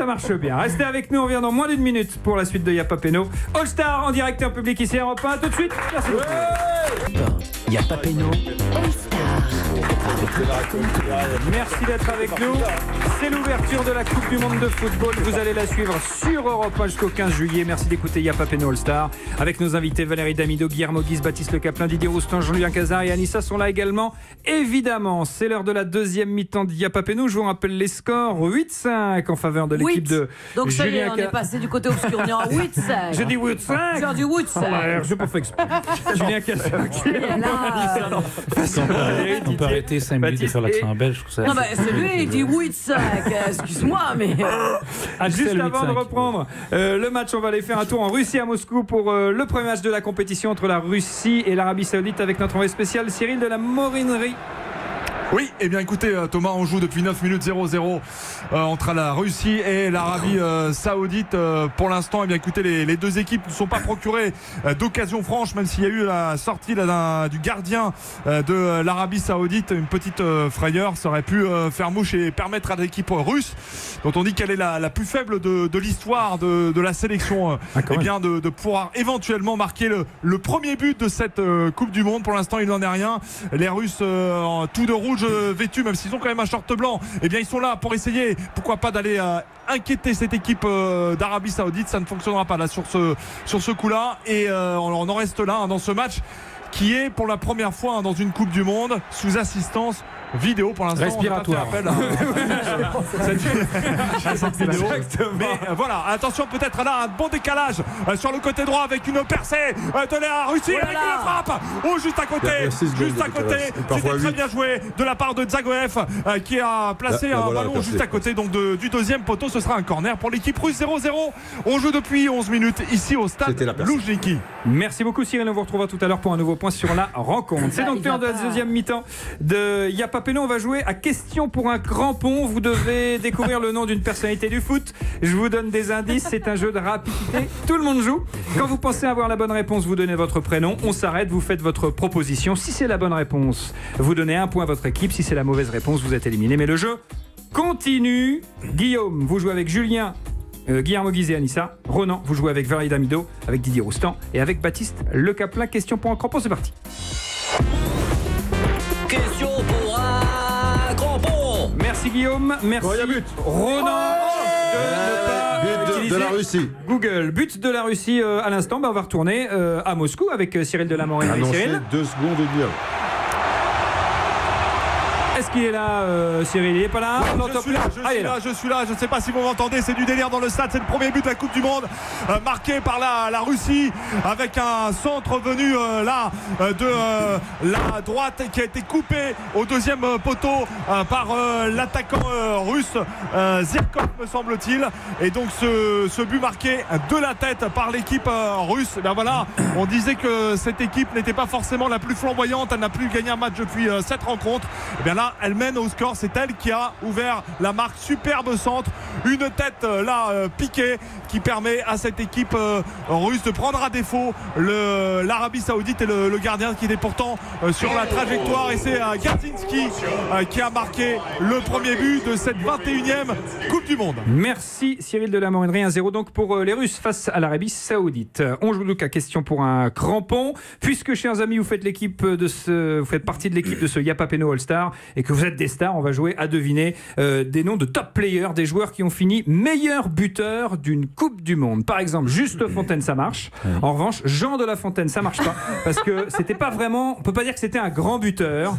marche bien. Restez avec nous, on revient dans moins d'une minute pour la suite de Yapa Peno. All Star en direct et en public ici à Europe 1. Tout de suite. Merci beaucoup. Yapa Peno. All Star. Merci d'être avec nous. C'est l'ouverture de la Coupe du Monde de football. Vous allez la suivre sur Europe 1 jusqu'au 15 juillet. Merci d'écouter Yapa Peno All Star. Avec nos invités Valérie Damido, Guillermo Guise, Baptiste Le Caplin, Didier Roustan, Jean-Julien Cazard et Anissa sont là également. Évidemment, c'est l'heure de la deuxième mi-temps de Yapa Peno. Je vous rappelle les scores 8-5 en faveur de l'équipe de donc ça y est, on est passé du côté obscur. On est en 8-5. Je dis 8-5. J'ai dit 8-5. Je n'ai pas fait exprès. Julien Cazard. arrêter 5 minutes de faire l'accent belge. Je trouve ça non, bah, c'est lui, il dit Witsak. Excuse-moi, mais. Juste avant de reprendre le match, on va aller faire un tour en Russie à Moscou pour le premier match de la compétition entre la Russie et l'Arabie Saoudite avec notre envoyé spécial Cyril de la Morinerie. Oui, eh bien écoutez Thomas, on joue depuis 9 minutes 0-0 entre la Russie et l'Arabie Saoudite. Pour l'instant, eh bien écoutez, les deux équipes ne sont pas procurées d'occasion franche, même s'il y a eu la sortie du gardien de l'Arabie Saoudite. Une petite frayeur, ça aurait pu faire mouche et permettre à l'équipe russe, dont on dit qu'elle est la plus faible de l'histoire de la sélection, eh bien de pouvoir éventuellement marquer le premier but de cette Coupe du Monde. Pour l'instant, il n'en est rien. Les Russes tout de rouge vêtus, même s'ils ont quand même un short blanc, eh bien ils sont là pour essayer, pourquoi pas, d'aller inquiéter cette équipe d'Arabie Saoudite. Ça ne fonctionnera pas là sur ce coup-là, et on en reste là dans ce match qui est pour la première fois dans une Coupe du Monde sous assistance vidéo. Pour l'instant, respiratoire. On n'a pas fait appel à cette vidéo. Mais voilà, attention, peut-être là un bon décalage sur le côté droit avec une percée de la Russie avec une frappe. Oh, juste à côté, c'était très bien joué de la part de Zagoev qui a placé un ballon juste à côté donc du deuxième poteau. Ce sera un corner pour l'équipe russe. 0-0. On joue depuis 11 minutes ici au stade Loujniki. Merci beaucoup Cyril, on vous retrouvera tout à l'heure pour un nouveau point sur la rencontre. C'est donc l'heure de la deuxième mi-temps de Yapa Péno. On va jouer à question pour un crampon. Vous devez découvrir le nom d'une personnalité du foot. Je vous donne des indices, c'est un jeu de rapidité. Tout le monde joue. Quand vous pensez avoir la bonne réponse, vous donnez votre prénom. On s'arrête, vous faites votre proposition. Si c'est la bonne réponse, vous donnez un point à votre équipe. Si c'est la mauvaise réponse, vous êtes éliminé. Mais le jeu continue. Guillaume, vous jouez avec Julien, Guillermo Guizet, Anissa. Ronan, vous jouez avec Valérie Damido, avec Didier Roustan et avec Baptiste Le Caplin. Question pour un crampon, c'est parti. Question pour un crampon. Merci Guillaume, merci Ronan de la Russie. Google, but de la Russie à l'instant. On va retourner à Moscou avec Cyril de la Morinerie. Cyril, 2 secondes et demie. Est-ce qu'il est là, Cyril? Il n'est pas là? Je suis là, je ne sais pas si vous m'entendez, c'est du délire dans le stade, c'est le premier but de la Coupe du Monde marqué par la Russie avec un centre venu de la droite qui a été coupé au deuxième poteau par l'attaquant russe Zirkov, me semble-t-il, et donc ce but marqué de la tête par l'équipe russe. Ben voilà, on disait que cette équipe n'était pas forcément la plus flamboyante, elle n'a plus gagné un match depuis 7 rencontres. Et bien là, elle mène au score, c'est elle qui a ouvert la marque. Superbe centre, une tête piquée qui permet à cette équipe russe de prendre à défaut l'Arabie Saoudite et le gardien qui était pourtant sur la trajectoire, et c'est Garzinski qui a marqué le premier but de cette 21e Coupe du Monde. Merci Cyril de la Morinerie. 1-0 donc pour les Russes face à l'Arabie Saoudite. On joue donc à question pour un crampon, puisque chers amis, vous faites partie de l'équipe de ce Yapa Péno All-Star et que vous êtes des stars. On va jouer à deviner des noms de top players, des joueurs qui ont fini meilleur buteur d'une Coupe du Monde. Par exemple, Juste Fontaine, ça marche. En revanche, Jean de La Fontaine, ça marche pas, parce que c'était pas vraiment, on peut pas dire que c'était un grand buteur.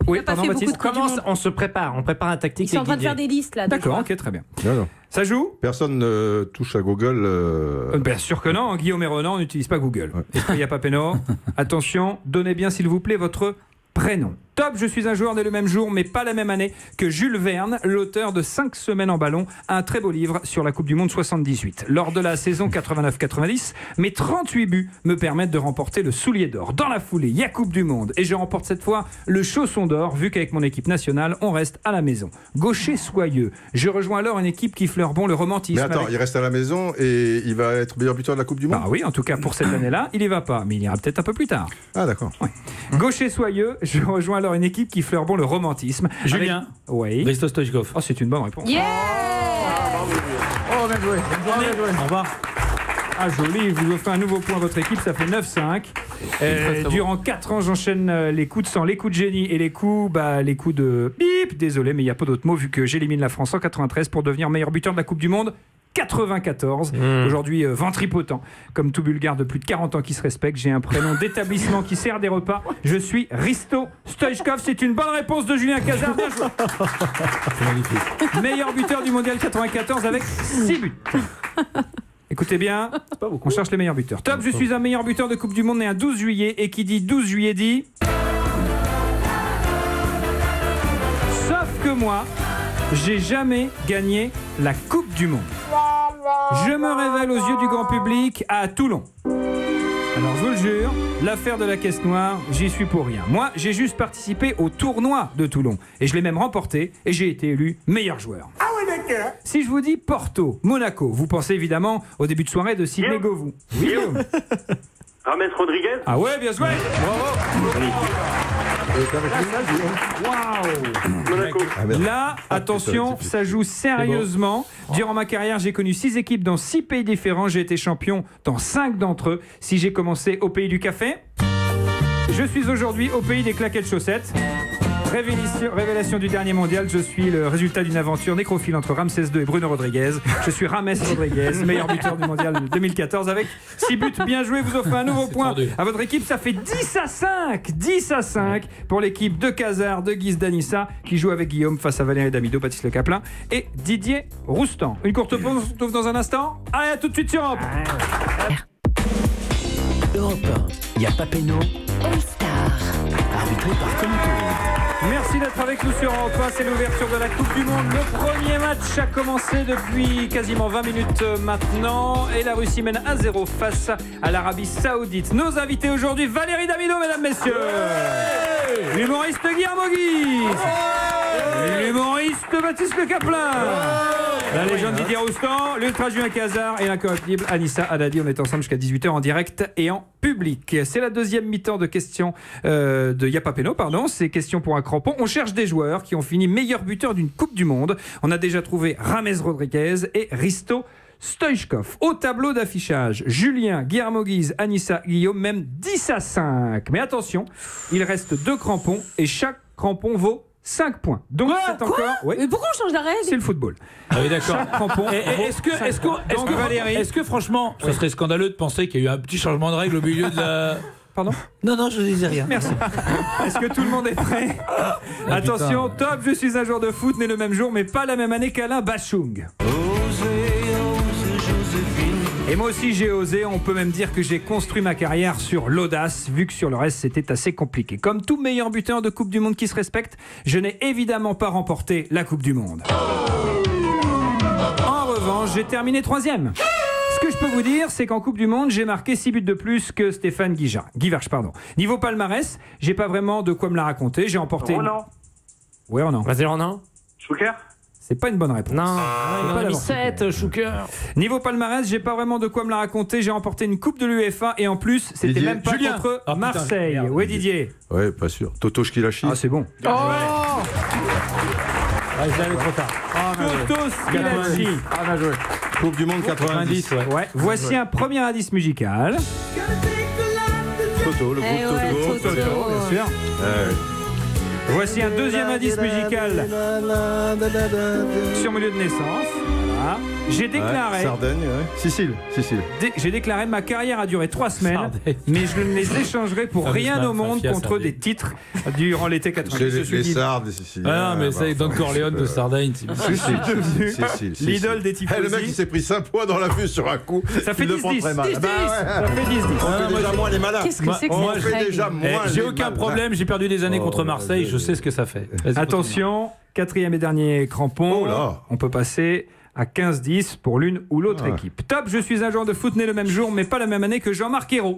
Oui, pardon Baptiste. Comment on se prépare? On prépare un tactique. Ils sont en train de faire des listes là. D'accord, ok, très bien. Non. Ça joue? Personne ne touche à Google. Bien sûr que non. Guillaume et Ronan n'utilisent pas Google. Il n'y a pas Péno. Attention, donnez bien s'il vous plaît votre prénom. Top, je suis un joueur né le même jour, mais pas la même année que Jules Verne, l'auteur de 5 semaines en ballon, un très beau livre sur la Coupe du Monde 78. Lors de la saison 89-90, mes 38 buts me permettent de remporter le soulier d'or. Dans la foulée, il y a Coupe du Monde, et je remporte cette fois le chausson d'or, vu qu'avec mon équipe nationale, on reste à la maison. Gaucher soyeux, je rejoins alors une équipe qui fleure bon le romantisme. Mais attends, il reste à la maison et il va être meilleur buteur de la Coupe du Monde? Ah oui, en tout cas pour cette année-là, il y va pas, mais il ira peut-être un peu plus tard. Ah d'accord. Ouais. Gaucher soyeux, je rejoins alors une équipe qui fleure bon le romantisme. Julien. Oui. Risto Stoichkov. Oh, c'est une bonne réponse. Yeah. Oh, bien joué. Au revoir. Ah, joli, vous offrez un nouveau point à votre équipe, ça fait 9-5. Durant 4 ans, j'enchaîne les coups de sang, les coups de génie et les coups de bip. Désolé, mais il n'y a pas d'autre mot vu que j'élimine la France en 93 pour devenir meilleur buteur de la Coupe du Monde 94. Aujourd'hui, ventripotent, comme tout Bulgare de plus de 40 ans qui se respecte. J'ai un prénom d'établissement qui sert des repas. Je suis Risto Stoichkov. C'est une bonne réponse de Julien Cazard. Bien joué. Meilleur buteur du mondial 94 avec 6 buts. Écoutez bien, on cherche les meilleurs buteurs. Top, je suis un meilleur buteur de Coupe du Monde né un 12 juillet. Et qui dit 12 juillet dit... que moi, j'ai jamais gagné la Coupe du Monde. Je me révèle aux yeux du grand public à Toulon. Alors je vous le jure, l'affaire de la caisse noire, j'y suis pour rien. Moi, j'ai juste participé au tournoi de Toulon. Et je l'ai même remporté et j'ai été élu meilleur joueur. Ah oui, d'accord. Si je vous dis Porto, Monaco, vous pensez évidemment au début de soirée de Sidney Govou. Oui, Guillaume. James Rodriguez. Ah ouais, bien joué. Waouh. Là, attention, ça joue sérieusement. Durant ma carrière, j'ai connu 6 équipes dans 6 pays différents. J'ai été champion dans 5 d'entre eux. Si j'ai commencé au pays du café, je suis aujourd'hui au pays des claquettes chaussettes. Révélation du dernier mondial, je suis le résultat d'une aventure nécrophile entre Ramsès II et Bruno Rodriguez. Je suis James Rodriguez, meilleur buteur du mondial 2014 avec 6 buts. Bien joué, vous offrez un nouveau point à votre équipe. Ça fait 10-5. 10-5 pour l'équipe de Cazard, de Guise d'Anissa, qui joue avec Guillaume face à Valérie Damido, Baptiste Le Caplin et Didier Roustan. Une courte pause, on se retrouve dans un instant. Allez, à tout de suite sur Europe. Europe 1, il y a Papeno, All Star, arbitré par Tom Tour. Merci d'être avec nous sur Europe 1, c'est l'ouverture de la Coupe du Monde. Le premier match a commencé depuis quasiment 20 minutes maintenant et la Russie mène 1-0 face à l'Arabie Saoudite. Nos invités aujourd'hui, Valérie Damido, mesdames, messieurs. L'humoriste Guillermo Guise. L'humoriste Baptiste Le Caplin. La légende Didier Roustan, l'ultra Julien Cazard et l'incorruptible Anissa Haddadi. On est ensemble jusqu'à 18h en direct et en public. C'est la deuxième mi-temps de questions de Yapapeno, pardon. C'est questions pour un crampon. On cherche des joueurs qui ont fini meilleur buteur d'une Coupe du Monde. On a déjà trouvé James Rodriguez et Risto Stoichkov. Au tableau d'affichage, Julien, Guillermo Guise, Anissa, Guillaume, même 10-5. Mais attention, il reste 2 crampons et chaque crampon vaut 5 points. Donc c'est encore. Oui. Mais pourquoi on change la règle? C'est le football. Ah oui, d'accord. Chaque crampon. Est-ce que franchement, ça serait scandaleux de penser qu'il y a eu un petit changement de règle au milieu de la. Pardon? Non, je ne disais rien. Merci. Est-ce que tout le monde est prêt? Attention, top, je suis un joueur de foot né le même jour, mais pas la même année qu'Alain Bachung. Et moi aussi j'ai osé, on peut même dire que j'ai construit ma carrière sur l'audace, vu que sur le reste c'était assez compliqué. Comme tout meilleur buteur de Coupe du Monde qui se respecte, je n'ai évidemment pas remporté la Coupe du Monde. En revanche, j'ai terminé 3e. Ce que je peux vous dire, c'est qu'en Coupe du Monde, j'ai marqué 6 buts de plus que Stéphane Guivarch. Niveau palmarès, j'ai pas vraiment de quoi me la raconter. J'ai emporté... Ronan. Ouais, Ronan. Vas-y, Ronan. Schouker. C'est pas une bonne réponse. Non, il a mis 7, Schouker. Niveau palmarès, j'ai pas vraiment de quoi me la raconter. J'ai remporté une coupe de l'UEFA et en plus, c'était Didier. même pas Julien. contre Marseille. Oui, Didier. Ouais, pas sûr. Toto Schkilachi. Ah, c'est bon. Je l'avais trop tard. Toto Schkilachi. Ah, bien joué. Coupe du Monde 90. Ouais. Voici un premier indice musical. Toto, le groupe Toto. Bien sûr. Voici un deuxième indice musical sur mon lieu de naissance. Voilà. J'ai déclaré. Sardaigne, Sicile. J'ai déclaré ma carrière a duré 3 semaines, mais je ne les échangerai pour rien au monde contre des titres durant l'été 90. Les Sardes, les Siciliens. Ah non, mais c'est Don Corleone de Sardaigne. L'idole des tifosi. Le mec, il s'est pris 5 points dans la vue sur un coup. Ça fait 10-10. Ça fait 10-10. On fait déjà moins les malins. Qu'est-ce que c'est que On cette fait règle? déjà moins. J'ai aucun problème, j'ai perdu des années contre Marseille, je sais ce que ça fait. Attention, 4e et dernier crampon. Oh là. On peut passer à 15-10 pour l'une ou l'autre équipe. Top, je suis un joueur de foot né le même jour, mais pas la même année que Jean-Marc Ayrault.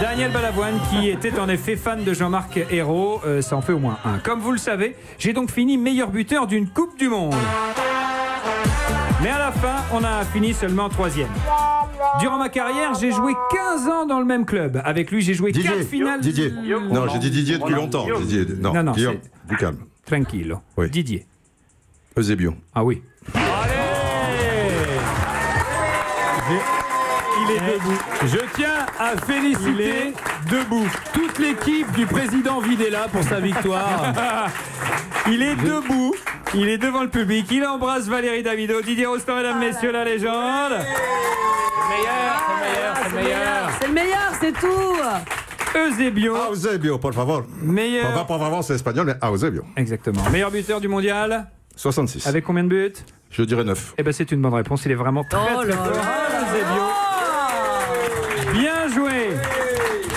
Daniel Balavoine, qui était en effet fan de Jean-Marc Ayrault, ça en fait au moins un. Comme vous le savez, j'ai donc fini meilleur buteur d'une Coupe du Monde. Mais à la fin, on a fini seulement 3e. Durant ma carrière, j'ai joué 15 ans dans le même club. Avec lui, j'ai joué 4 finales. Didier. Non, j'ai dit Didier depuis longtemps. Didier. Non, Guillaume, du calme. Tranquille. Oui. Didier. Eusebio. Ah oui. Allez! Il est debout. Je tiens à féliciter debout toute l'équipe du président Videla pour sa victoire. Il est debout. Il est devant le public. Il embrasse Valérie Damido, Didier Roustan, mesdames, messieurs, la légende. C'est le meilleur, c'est tout. Eusebio. Eusebio, por favor. Meilleur. Por favor, c'est espagnol, mais Eusebio. Exactement. Meilleur buteur du mondial. 66. Avec combien de buts? Je dirais 9. Eh ben c'est une bonne réponse. Il est vraiment très fort. Eusebio. Bien joué.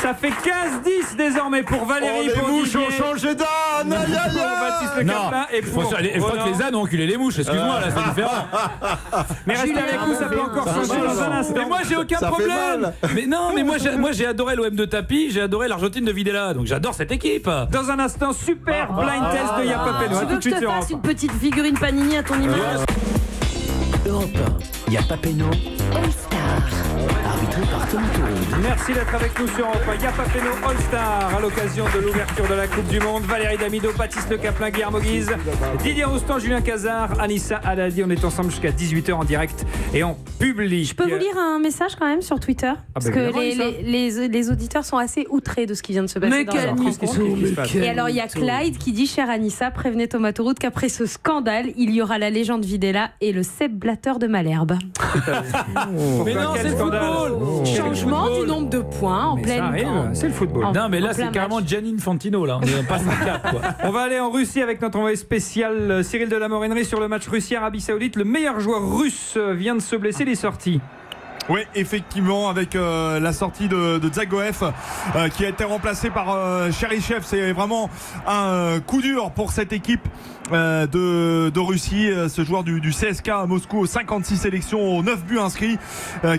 Ça fait 15-10 désormais pour Valérie. Les pour mouches Didier. ont changé d'âge. Baptiste Le Caplin et pour il faut que les ânes ont enculé les mouches, excuse-moi, là c'est différent. Mais restez avec nous, ça peut encore changer dans un instant. Mais moi j'ai aucun problème. Mais non, mais moi j'ai adoré l'OM de tapis, j'ai adoré l'Argentine de Videla, donc j'adore cette équipe. Dans un instant, super blind test de Yapa Peno. Tu veux que je te fasse une petite figurine Panini à ton image? Europe 1, Yapa Peno, All Star. Arbitré par Thomas Touride. Merci d'être avec nous sur Europe 1. Yapa Peno All Star à l'occasion de l'ouverture de la Coupe du Monde. Valérie Damido, Baptiste Le Caplin, Guillermo Guise, Didier Roustan, Julien Cazard, Anissa Haddadi. On est ensemble jusqu'à 18h en direct et en public. Je peux vous lire un message quand même sur Twitter parce que les auditeurs sont assez outrés de ce qui vient de se passer. Mais quelle rencontre. Et alors il y a Clyde qui dit: chère Anissa, prévenez Thomas Touride qu'après ce scandale, il y aura la légende Videla et le Seb Blatter de Malherbe. Mais non, c'est le football. Changement du nombre de points en pleine. C'est le football. Non, mais là c'est carrément Gianni Infantino là. On passe un cap quoi. On va aller en Russie avec notre envoyé spécial Cyril de la Morennerie sur le match Russie-Arabie Saoudite. Le meilleur joueur russe vient de se blesser, il est sorti. Oui, effectivement, avec la sortie de Zagoev qui a été remplacé par Cherichev. C'est vraiment un coup dur pour cette équipe de Russie. Ce joueur du CSK à Moscou aux 56 sélections, aux 9 buts inscrits,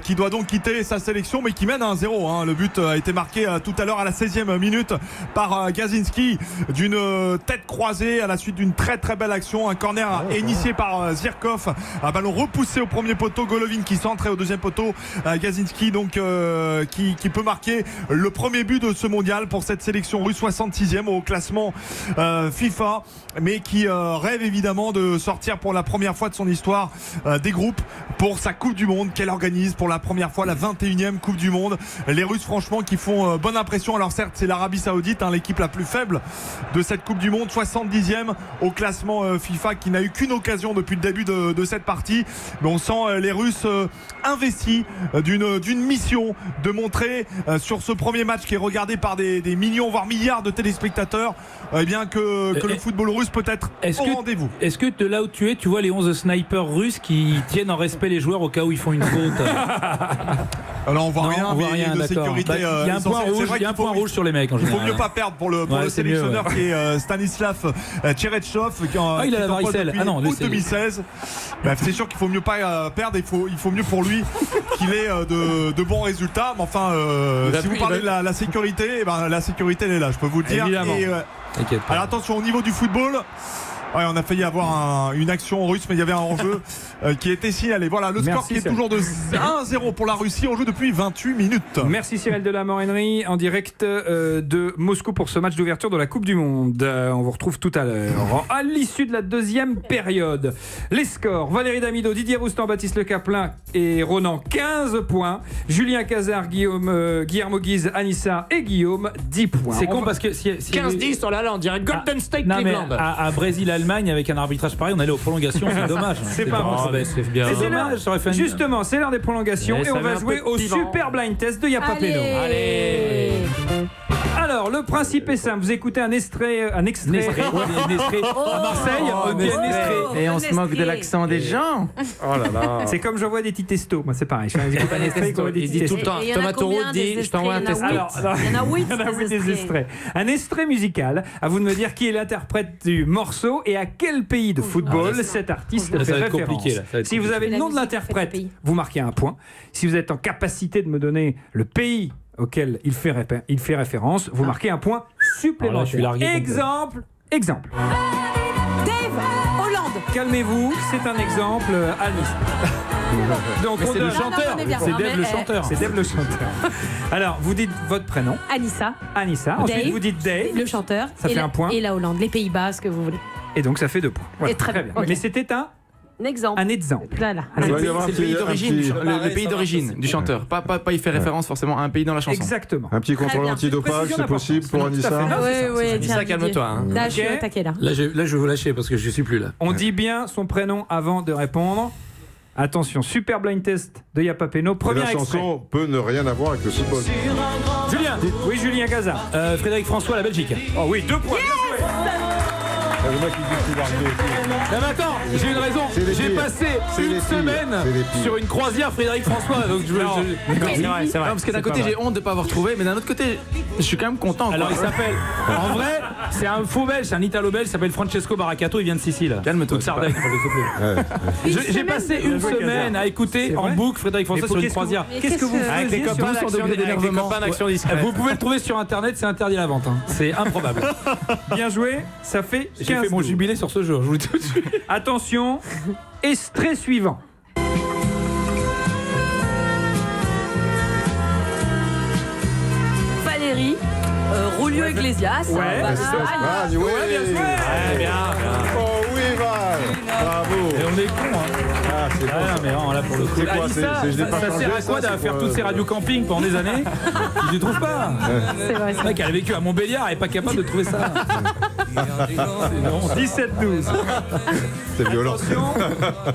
qui doit donc quitter sa sélection, mais qui mène à 1-0. Le but a été marqué tout à l'heure à la 16e minute par Gazinski d'une tête croisée à la suite d'une très très belle action. Un corner initié par Zirkov, un ballon repoussé au premier poteau, Golovin qui centre au deuxième poteau. Gazinski donc qui peut marquer le premier but de ce mondial pour cette sélection russe, 66e au classement FIFA, mais qui rêve évidemment de sortir pour la première fois de son histoire des groupes pour sa Coupe du Monde qu'elle organise pour la première fois, la 21e Coupe du Monde. Les Russes franchement qui font bonne impression. Alors certes c'est l'Arabie Saoudite, l'équipe la plus faible de cette Coupe du Monde, 70e au classement FIFA, qui n'a eu qu'une occasion depuis le début de cette partie, mais on sent les Russes investis d'une mission de montrer sur ce premier match qui est regardé par des millions voire milliards de téléspectateurs, eh bien que le football russe peut être au rendez-vous. Est-ce que de là où tu es, tu vois les 11 snipers russes qui tiennent en respect les joueurs au cas où ils font une faute? Alors on voit rien, de sécurité. Il y a un point rouge, sur les mecs en général. Il faut mieux pas perdre pour le sélectionneur qui est Stanislav Tcherechov, qui il a la varicelle depuis août 2016. C'est sûr qu'il faut mieux pas perdre, il faut mieux pour lui qu'il ait de bons résultats. Mais enfin, si vous parlez de la sécurité, la sécurité elle est là, je peux vous le dire. Alors attention, au niveau du football, on a failli avoir une action russe, mais il y avait un enjeu qui était signalé. Voilà, le score qui est toujours de 1-0 pour la Russie. On joue depuis 28 minutes. Merci Cyril de la Morennerie en direct de Moscou pour ce match d'ouverture de la Coupe du Monde. On vous retrouve tout à l'heure. À l'issue de la deuxième période, les scores: Valérie Damido, Didier Roustan, Baptiste Le Caplin et Ronan 15 points, Julien Cazard, Guillermo Guise, Anissa et Guillaume 10 points. C'est con parce que 15-10, oh là là, on dirait Golden State Cleveland. À Brésil-Allemagne avec un arbitrage pareil, on allait aux prolongations, c'est dommage. C'est pas bon. C'est bien. Justement, c'est l'heure des prolongations et on va jouer au super blind test de Yapa Peno. Allez. Alors, le principe est simple. Vous écoutez un extrait à Marseille. Et on se moque de l'accent des gens. Oh là là. C'est comme j'envoie des petits testos. Moi, c'est pareil. Il dit tout le temps. Thomas Touride dit: je t'envoie un testo. Il y en a 8 des extraits. Un extrait musical. À vous de me dire qui est l'interprète du morceau et à quel pays de football cet artiste fait référence. Si vous avez le nom de l'interprète, vous marquez un point. Si vous êtes en capacité de me donner le pays auquel il fait référence, vous marquez un point supplémentaire. Exemple. Dave, Hollande. Calmez-vous, c'est un exemple à liste. Donc c'est le chanteur. C'est Dave le chanteur. C'est Dave le chanteur. Alors, vous dites votre prénom. Anissa. Ensuite, Dave, vous dites Dave. Le chanteur. Ça fait un point. Et la Hollande, les Pays-Bas, ce que vous voulez. Et donc, ça fait 2 points. Voilà, très bien. Okay. Mais c'était un exemple. Voilà. C'est le pays d'origine, le pays d'origine du chanteur. Pas il fait référence forcément à un pays dans la chanson. Exactement. Un petit contrôle antidopage, c'est possible pour Anissa. Oui. Anissa, calme-toi. Là, je suis attaqué là. Là, je vais vous lâcher parce que je suis plus là. On dit bien son prénom avant de répondre. Attention, super blind test de Yapa Peno. Premier extrait. La chanson peut ne rien avoir avec le football. Julien. Oui, Julien Cazard. Frédéric François, la Belgique. Oh oui, 2 points. C'est moi qui dis pouvoir jouer aussi. Non mais attends, j'ai une raison. J'ai passé une semaine sur une croisière Frédéric François. Donc je c'est vrai. Parce que d'un côté j'ai honte de ne pas avoir trouvé, mais d'un autre côté je suis quand même content. Alors il s'appelle, en vrai, c'est un faux belge, c'est un italo-belge, il s'appelle Francesco Baracato, il vient de Sicile. Calme-toi. Sardaigne, j'ai passé une semaine à écouter en boucle Frédéric François sur une croisière. Qu'est-ce que vous faites avec les copains d'Action Discrète? Vous pouvez le trouver sur internet, c'est interdit à la vente. C'est improbable. Bien joué, ça fait 15. J'ai fait mon jubilé sur ce jeu, je vous le dis tout de suite. Attention, extrait suivant. Valérie, Rolio Iglesias. Ouais, bien sûr. Oh oui, Val. Bravo. Et on est cons, hein. Ah, c'est bon. Mais non, là pour le coup. C'est quoi, ça sert à quoi de faire toutes ces radios camping pendant des années? Tu ne trouves pas? C'est vrai. Le mec, elle a vécu à Montbéliard, elle n'est pas capable de trouver ça. 17-12. C'est violent. Attention.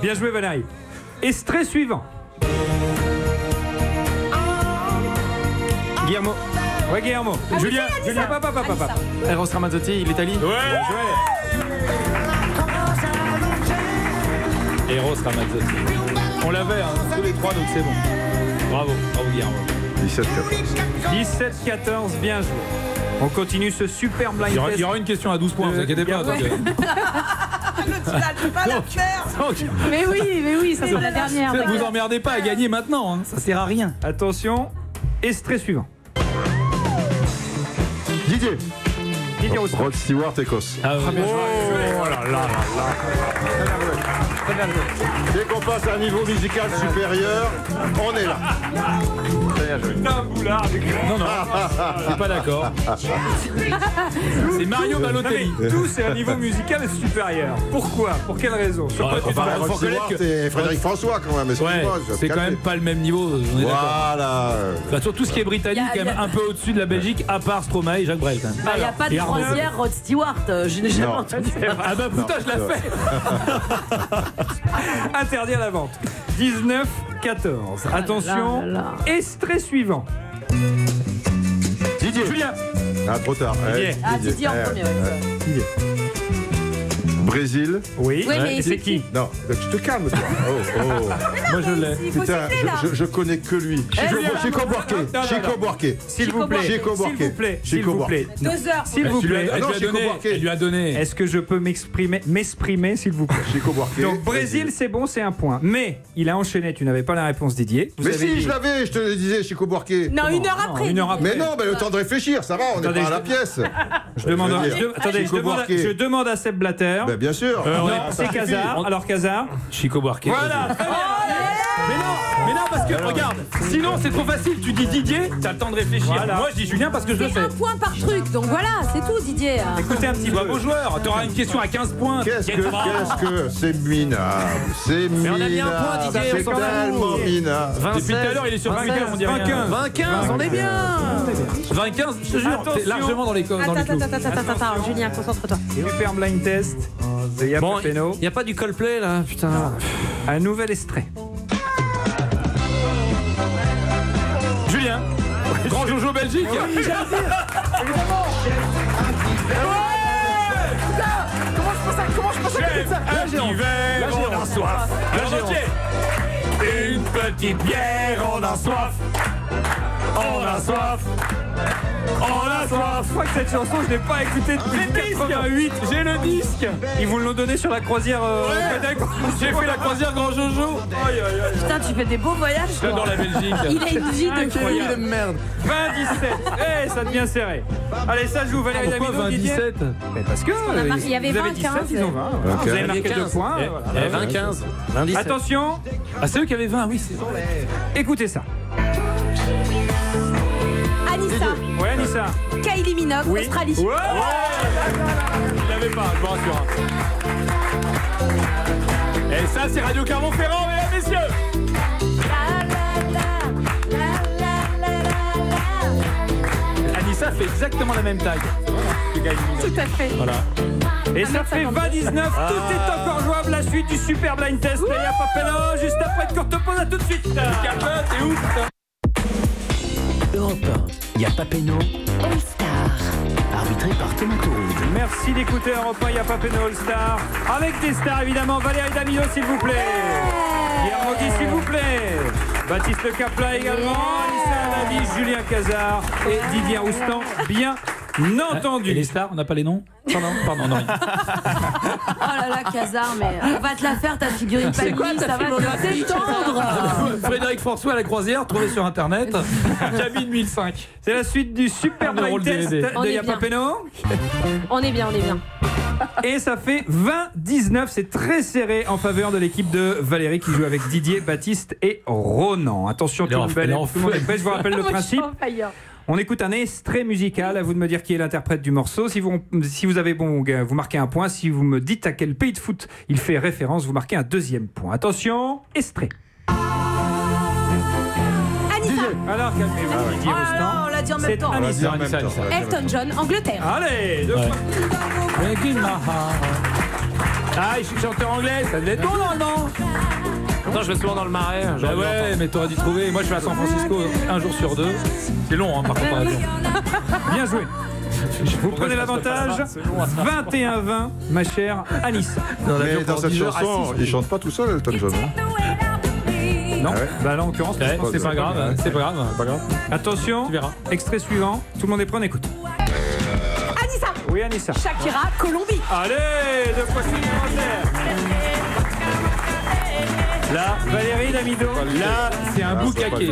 Bien joué, Valérie. Extrait suivant. Guillermo. Ouais, Guillermo. Julien, papa. Eros Ramazzotti, l'Italie. Ouais. Eros Ramazzotti. On l'avait, hein, tous les trois, donc c'est bon. Bravo Guillermo. 17-14, bien joué. On continue ce super blind test. Il y aura une question à 12 points, vous inquiétez pas. Mais oui, ça sera la dernière. Ne vous emmerdez pas à gagner maintenant, hein. Ça sert à rien. Attention, extrait suivant. Didier Rousseau. Rod Stewart, Écosse. Ah, oh là là. Dès qu'on passe à un niveau musical supérieur, on est là. Putain, Boulard. Non, je suis pas d'accord. C'est Mario Balotelli. Tout c'est un niveau musical supérieur. Pourquoi? Pour quelle raison? Rod Stewart et Frédéric François quand même. Ouais, c'est quand même pas le même niveau. On est voilà. Sur tout ce qui est britannique, quand même un peu au-dessus de la Belgique, à part Stromae et Jacques Brel. Il n'y a pas de croisière Rod Stewart. Je n'ai jamais entendu. Ah bah putain, je l'ai fait. Interdit à la vente. 19-14. Attention, extrait suivant. Didier. Julien. Ah, trop tard. Didier en premier. Didier. Brésil. Oui, mais c'est qui? Non, tu te calmes, toi. Moi je l'ai. Putain, je connais que lui. Chico Buarque. S'il vous plaît. 2 heures. S'il vous plaît. Elle lui a donné. Est-ce que je peux m'exprimer, s'il vous plaît? Chico Buarque. Donc Brésil, c'est bon, c'est un point. Mais il a enchaîné. Tu n'avais pas la réponse, Didier. Mais si, je l'avais. Je te le disais, Chico Buarque. Non, une heure après. Mais non, le temps de réfléchir, ça va. On n'est pas à la pièce. Je demande à Seb Blatter. Bien sûr. C'est Cazard. Alors Cazard. Chico Buarque. Voilà. Mais non, parce que regarde, sinon c'est trop facile. Tu dis Didier, t'as le temps de réfléchir. Voilà. Moi je dis Julien parce que je le fais. Un point par truc, donc voilà, c'est tout, Didier. Écoutez un petit peu. Bravo joueur, t'auras une question à 15 points. Qu'est-ce que c'est minable. C'est minable. Mais on a mis un point, Didier. C'est tellement minable. Depuis tout à l'heure, il est sur 20-15, on dit rien. 20-15, on est bien. 20-15, je te jure, t'es largement dans les clous. Attends, Julien, concentre-toi. Super blind test de Yapa Peno. Il n'y a pas du Coldplay là, putain. Un nouvel extrait. Julien, grand Jojo Belgique. Oui, j'allais dire. Évidemment. Comment je pense à ça? Un hiver, on a soif. Une petite bière, on a soif. On a soif. On a soif. Je crois que cette chanson, je l'ai pas écoutée depuis 88. J'ai le disque. Ils vous l'ont donné sur la croisière. J'ai fait la croisière Grand Jojo. Putain, tu fais des beaux voyages. J'adore la Belgique. Il a une vie de merde. 20-17. Ça devient serré. Allez, ça joue Valérie Damido. Pourquoi 20-17? Mais parce que il y avait 20-15. Ils ont 20. Vous avez marqué 2 points. 20-15. Attention. Ah, c'est eux qui avaient 20, oui, c'est vrai. Écoutez ça. Anissa. Ouais, Anissa. Kylie Minogue, Australie. Ouais. Il l'avait pas, je vous rassure. Et ça, c'est Radio Clermont-Ferrand, mesdames, messieurs. Anissa fait exactement la même taille. Tout à fait. Voilà. Et ça fait 20-19. Tout est encore jouable. La suite du super blind test. Il n'y a pas peine. Juste après une courte pause. À tout de suite. T'es ouf. Europe 1, Y'a Papeno, All Star. Arbitré par Thomas Touroud. Merci d'écouter Europe 1, Y'a Papeno All Star. Avec des stars évidemment, Valérie Damido s'il vous plaît. Guillaume Mogui s'il vous plaît. Baptiste Le Capla également. Anissa Alavi, Julien Cazard et Didier Roustan. Bien entendu. Et les stars, on n'a pas les noms? Pardon, non. Oh là là, Cazard, mais on va te la faire ta figurine C'est quoi Panini, ta ça va te détendre. Frédéric François à la croisière, trouvé sur internet. Cabine 1005. C'est la suite du super blind test de Y'a Papeno. On est bien. Et ça fait 20-19, c'est très serré en faveur de l'équipe de Valérie qui joue avec Didier, Baptiste et Ronan. Attention, tout le monde est prêt, je vous rappelle le principe. On écoute un extrait musical, à vous de me dire qui est l'interprète du morceau. Si vous avez bon, vous marquez un point. Si vous me dites à quel pays de foot il fait référence, vous marquez un deuxième point. Attention, extrait. Anissa. Alors, calmez-vous, Didier Roustan. On l'a dit en même C'est temps. Anissa. Elton John, Angleterre. Allez, deux fois. Ah, je suis chanteur anglais, ça devait être bon normalement. Pourtant, je vais souvent dans le marais. Bah ouais, mais t'aurais dû trouver. Moi, je vais à San Francisco un jour sur deux. C'est long, par contre, par avion. Bien joué. Vous prenez l'avantage. 21-20, ma chère Anissa. Mais dans cette chanson, il chante pas tout seul, Elton John. Non, bah là en l'occurrence, c'est pas grave. C'est pas grave. Attention, tu verras. Extrait suivant. Tout le monde est prêt, on écoute. Anissa. Oui, Anissa. Shakira, Colombie. Allez, deux fois supplémentaires. Là, Valérie Damido, là, c'est un boucaquet.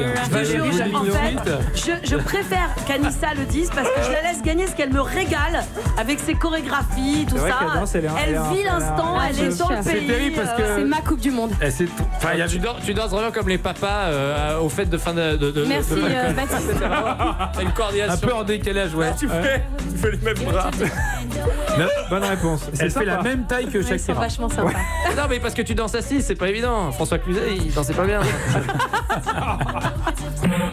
Je préfère qu'Anissa le dise parce que je la laisse gagner, parce qu'elle me régale avec ses chorégraphies, tout ça. Elle vit l'instant, elle est dans le pays. C'est terrible parce que c'est ma Coupe du Monde. Tu danses vraiment comme les papas aux fêtes de fin de. Merci, Baptiste. Une coordination. Un peu en décalage, ouais. Tu fais les mêmes bras. Bonne réponse. Elle fait la même taille que Shakira. C'est vachement sympa. Non, mais parce que tu danses assis, c'est pas évident. François Cluzet, il dansait pas bien.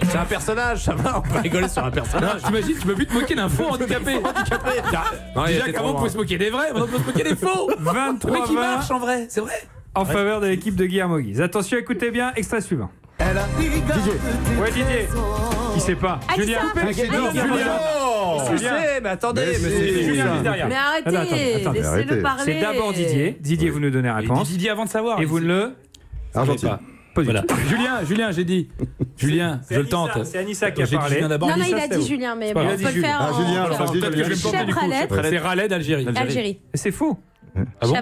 C'est un personnage, ça va, on peut rigoler sur un personnage. T'imagines, tu peux plus te moquer d'un faux handicapé. Déjà qu'avant on pouvait se moquer des vrais, maintenant on peut se moquer des faux. 23 mais qui marche en vrai, c'est vrai. En faveur de l'équipe de Guillaume Mogui. Attention, écoutez bien, extrait suivant. Didier. Ouais, Didier. Qui sait pas? Julien. Je sais, mais attendez, c'est Julien qui est derrière. Mais arrêtez, laissez-le parler. C'est d'abord Didier. Didier, vous nous donnez la réponse. Didier avant de savoir. Et vous ne le. Argentine. Pas du tout. Julien, j'ai dit. Julien, je le tente. C'est Anissa qui a parlé. Non, il a dit Julien, mais on peut le faire. Ah, Julien, alors Chef Khaled. C'est Khaled, Algérie. C'est faux. Ah bon?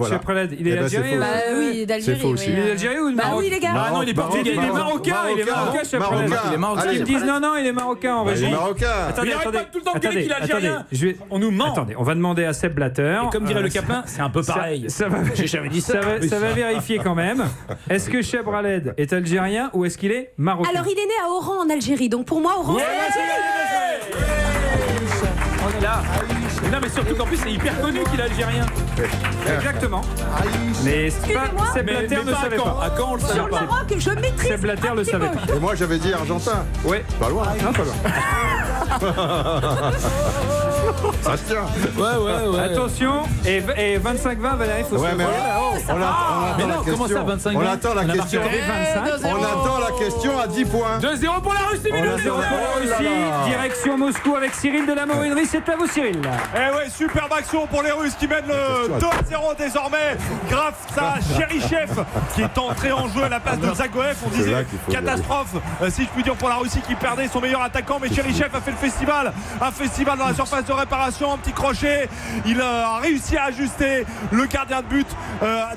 Chef Khaled. Il est algérien. Bah oui, d'Algérie. C'est faux aussi. Il est algérien ou Bah oui, les gars. Ah non, il est portugais. Il est marocain. Il est marocain, Chef Khaled. Il est marocain. Ils me disent non, il est marocain en régie. Il est marocain. Attendez, il arrête pas tout le temps de gueuler qu'il est algérien. On nous ment. Attendez, on va demander à Seb Blatter. Et comme dirait le Caplin, c'est un peu pareil. J'ai jamais dit ça. Ça va vérifier quand même. Est-ce que Cheb Khaled est algérien ou est-ce qu'il est marocain? Alors, il est né à Oran en Algérie, donc pour moi, Oran. On est là. Non, mais surtout qu'en plus, c'est hyper connu qu'il est algérien. Exactement. Mais Seb Blatter ne savait pas. À quand on le savait Sur le pas? Maroc, je maîtrise. Seb Blatter le savait pas. Et moi, j'avais dit argentin. Ouais. Pas loin. Non, pas loin. Ça se tient. Ouais. Attention. Et 25-20, Valérie, faut se Ouais, mais Mais non, comment ça, 25? On attend la question. On attend la question à 10 points. 2-0 pour la Russie, On attend pour la Russie. Direction Moscou avec Cyril de la Morinerie. C'est à vous, Cyril. Eh ouais, superbe action pour les Russes qui mènent le 2-0 désormais grâce à Cherichev qui est entré en jeu à la place de Zagoev. On disait catastrophe, si je puis dire, pour la Russie qui perdait son meilleur attaquant, mais Cherichev a fait le festival. Un festival dans la surface de réparation, un petit crochet. Il a réussi à ajuster le gardien de but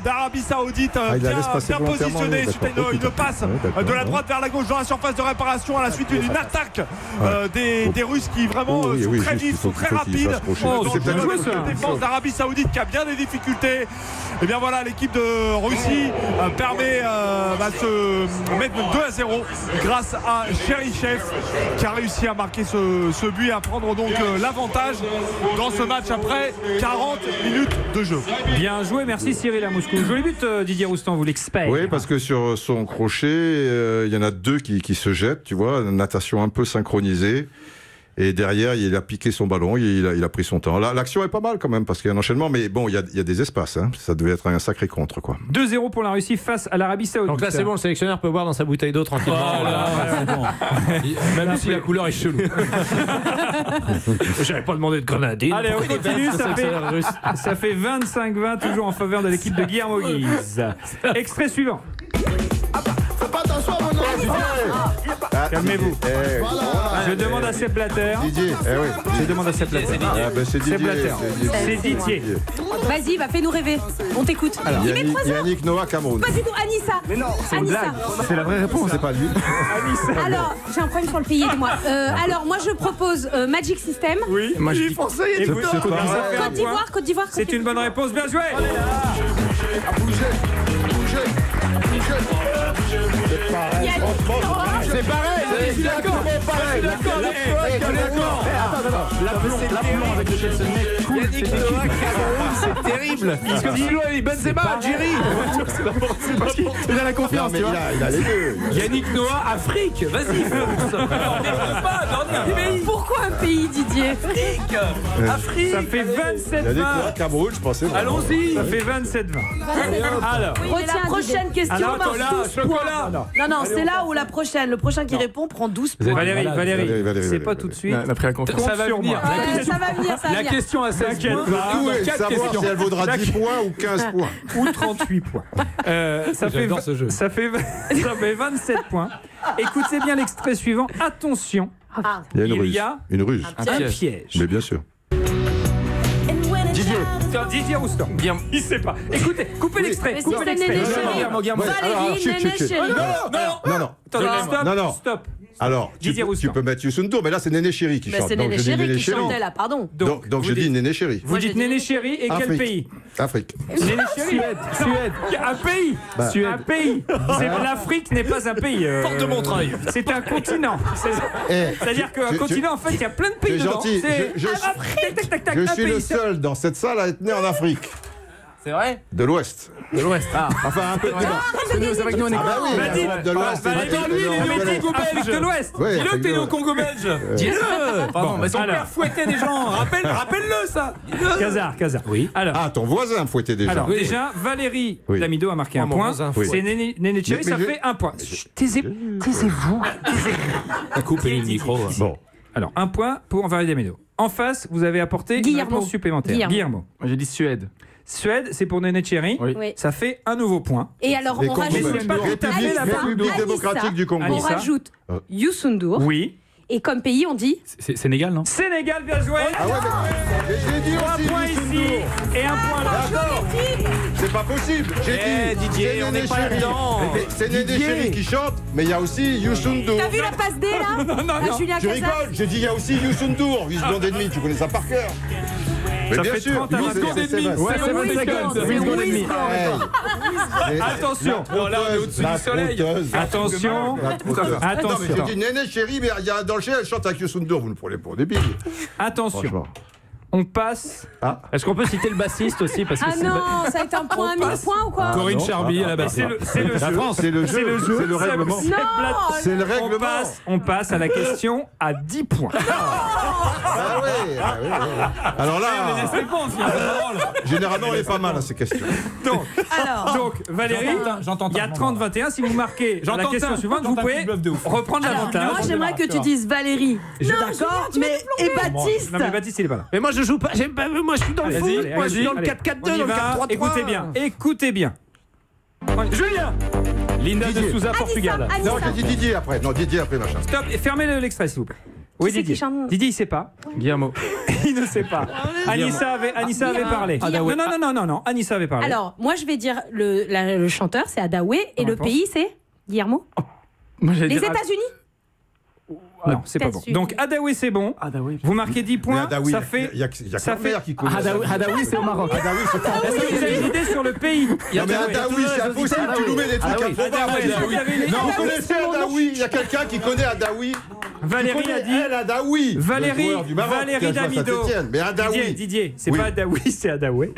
d'Arabie Saoudite, bien positionné suite à une passe de la droite vers la gauche dans la surface de réparation à la suite d'une attaque des Russes qui vraiment sont très vifs, sont très rapides. C'est peut-être la défense d'Arabie Saoudite qui a bien des difficultés. Et bien voilà, l'équipe de Russie permet de se mettre 2-0 grâce à Cherichev qui a réussi à marquer ce but et à prendre donc l'avantage dans ce match après 40 minutes de jeu. Bien joué, merci Cyril à Moscou. Joli but, Didier Roustan, vous l'expert. Oui, parce que sur son crochet, il y en a deux qui se jettent, tu vois, natation un peu synchronisée. Et derrière, il a piqué son ballon, il a pris son temps. Là, l'action est pas mal quand même, parce qu'il y a un enchaînement, mais bon, il y a des espaces. Hein. Ça devait être un sacré contre, quoi. 2-0 pour la Russie face à l'Arabie Saoudite. Donc là, c'est bon, le sélectionneur peut boire dans sa bouteille d'eau tranquillement. Même si la couleur est chelou. J'avais pas demandé de grenadine. Allez, on continue, ça fait 25-20, toujours en faveur de l'équipe de Guillermo Guise. Extrait suivant. Fais pas t'asseoir, mon ami. Calmez-vous. Je demande à Sepp Blatter. Didier, Je demande à Sepp Blatter. C'est Didier. C'est Didier. Vas-y, fais-nous rêver. On t'écoute. Yannick Noah, Cameroun. Pas du tout, Anissa. Mais non, c'est une Anissa. blague. C'est la vraie réponse. C'est pas lui. Alors, j'ai un problème sur le pays, aidez-moi. Alors, moi, je propose Magic System. Oui, Magic français. Côte d'Ivoire. C'est une bonne réponse, bien joué. C'est pareil. C'est d'accord. L'aplomb avec lequel ce mec coule. C'est terrible. Parce que Milo et Benzema, Jerry. Il a la confiance, tu vois. Il a les deux. Yannick Noah, Afrique. Vas-y. Pourquoi un pays, Didier? Afrique. Ça fait 27-20. Cameroun, je pensais. Allons-y. Ça fait 27-20. Alors, la prochaine question marche 12 points. Non, c'est là où le prochain qui répond prend 12 points. Valérie, c'est pas tout de suite. On a pris la confiance. Ça va venir. Ça va venir. La question à 16 points. Tout est savoir si elle vaudra 10 points ou 15 points. Ou 38 points. J'adore ce jeu. Ça fait 27 points. Écoutez bien l'extrait suivant. Attention. Il y a une ruse. Un piège. Mais bien sûr. Didier Roustan. Il sait pas. Écoutez, coupez l'extrait. Coupez l'extrait. Valérie, Néné Chéri. Non. Stop. Alors, tu peux mettre Youssou N'Dour, mais là c'est Néné Chéri qui chante. C'est Néné Chéri qui chantait là, pardon. Donc je dis Néné Chéri. Vous dites Néné Chéri et quel pays? Afrique. Néné Chéri. Suède. Un pays. Suède. Un pays. L'Afrique n'est pas un pays. Porte de Montreuil. C'est un continent. C'est-à-dire qu'un continent, en fait, il y a plein de pays dedans. Gentil. Je suis le seul dans cette salle à être né en Afrique. C'est vrai? De l'Ouest. De l'Ouest. Enfin, un peu de débat. C'est vrai que nous on est de l'Ouest. Attends, lui, il est né belge de l'Ouest. Dis-le que t'es né au Congo belge. Dis-le. Pardon, mais son père fouettait des gens. Rappelle-le ça. Kazar. Oui. Alors. Ah, ton voisin fouettait des gens. Alors, déjà, Valérie Damido a marqué un point. C'est Néné Chéri, ça fait un point. Taisez-vous. Coupez le micro. Bon. Alors, un point pour Valérie Damido. En face, vous avez apporté une réponse supplémentaire. Guillermo. Moi j'ai dit Suède. Suède, c'est pour Néné Chéri. Oui. Ça fait un nouveau point. Et alors, on rajoute République démocratique du Congo. On rajoute Youssou N'Dour. Oui. Et comme pays, on dit C'est Sénégal, non? Sénégal, bien joué. Ah ouais, mais j'ai dit 3 aussi points ici et un point là. C'est pas possible. J'ai dit Didier, on n'est pas dedans. C'est Néné Chéri qui chante, mais il y a aussi Youssou N'Dour. T'as vu la passe D là? Julien Tu rigoles. J'ai dit il y a aussi Youssou N'Dour, 8 secondes et demie. Tu connais ça par cœur. Ça fait 30 à 20 secondes et demi. Ouais, c'est 20 secondes. 8 secondes et demie. Attention. Là, on est au-dessus du soleil. Attention. Attention. J'ai dit Néné Chéri, mais il y a dans le chien, elle chante avec Youssou N'Dour. Vous nous prenez pour des billes. Attention. On passe. Est-ce qu'on peut citer le bassiste aussi parce que non, ça va être un point à 1000 points ou quoi? Corinne Charby à la basse. C'est le jeu. C'est le jeu. C'est le règlement. C'est le règlement. On passe à la question à 10 points. Ah oui. Alors là, généralement, elle est pas mal à ces questions. Donc Valérie, il y a 30-21. Si vous marquez la question suivante, vous pouvez reprendre l'avantage. Moi, j'aimerais que tu dises Valérie. D'accord, mais et Baptiste. Non, mais Baptiste, il est pas là. Mais moi, je joue pas. Moi, je suis dans le foot. Moi, je suis dans le 4-4-2, dans le 4-3-3. Écoutez bien. Julien. Linda de Souza, Portugal. Non, j'ai dit Didier après. Non, Didier après, machin. Stop. Fermez l'extrait, s'il vous plaît. Oui, Didier. Didier, il sait pas. Guillermo. Il ne sait pas. Anissa avait parlé. Non. Anissa avait parlé. Alors, moi, je vais dire le chanteur, c'est Adawé, et le pays, c'est Guillermo. Les États-Unis. Non, c'est pas bon. Donc Adaoui, c'est bon. Vous marquez 10 points. Ça fait. Il y a qui connaît. Adaoui, c'est au Maroc. Est-ce que vous avez une idée sur le pays? Non, mais Adaoui, c'est impossible. Tu nous mets des trucs improbables. Non, vous connaissez Adaoui. Il y a quelqu'un qui connaît Adaoui. Valérie a dit. Adaoui. Valérie Damido. Mais Adaoui. Didier, c'est pas Adaoui, c'est Adaoué.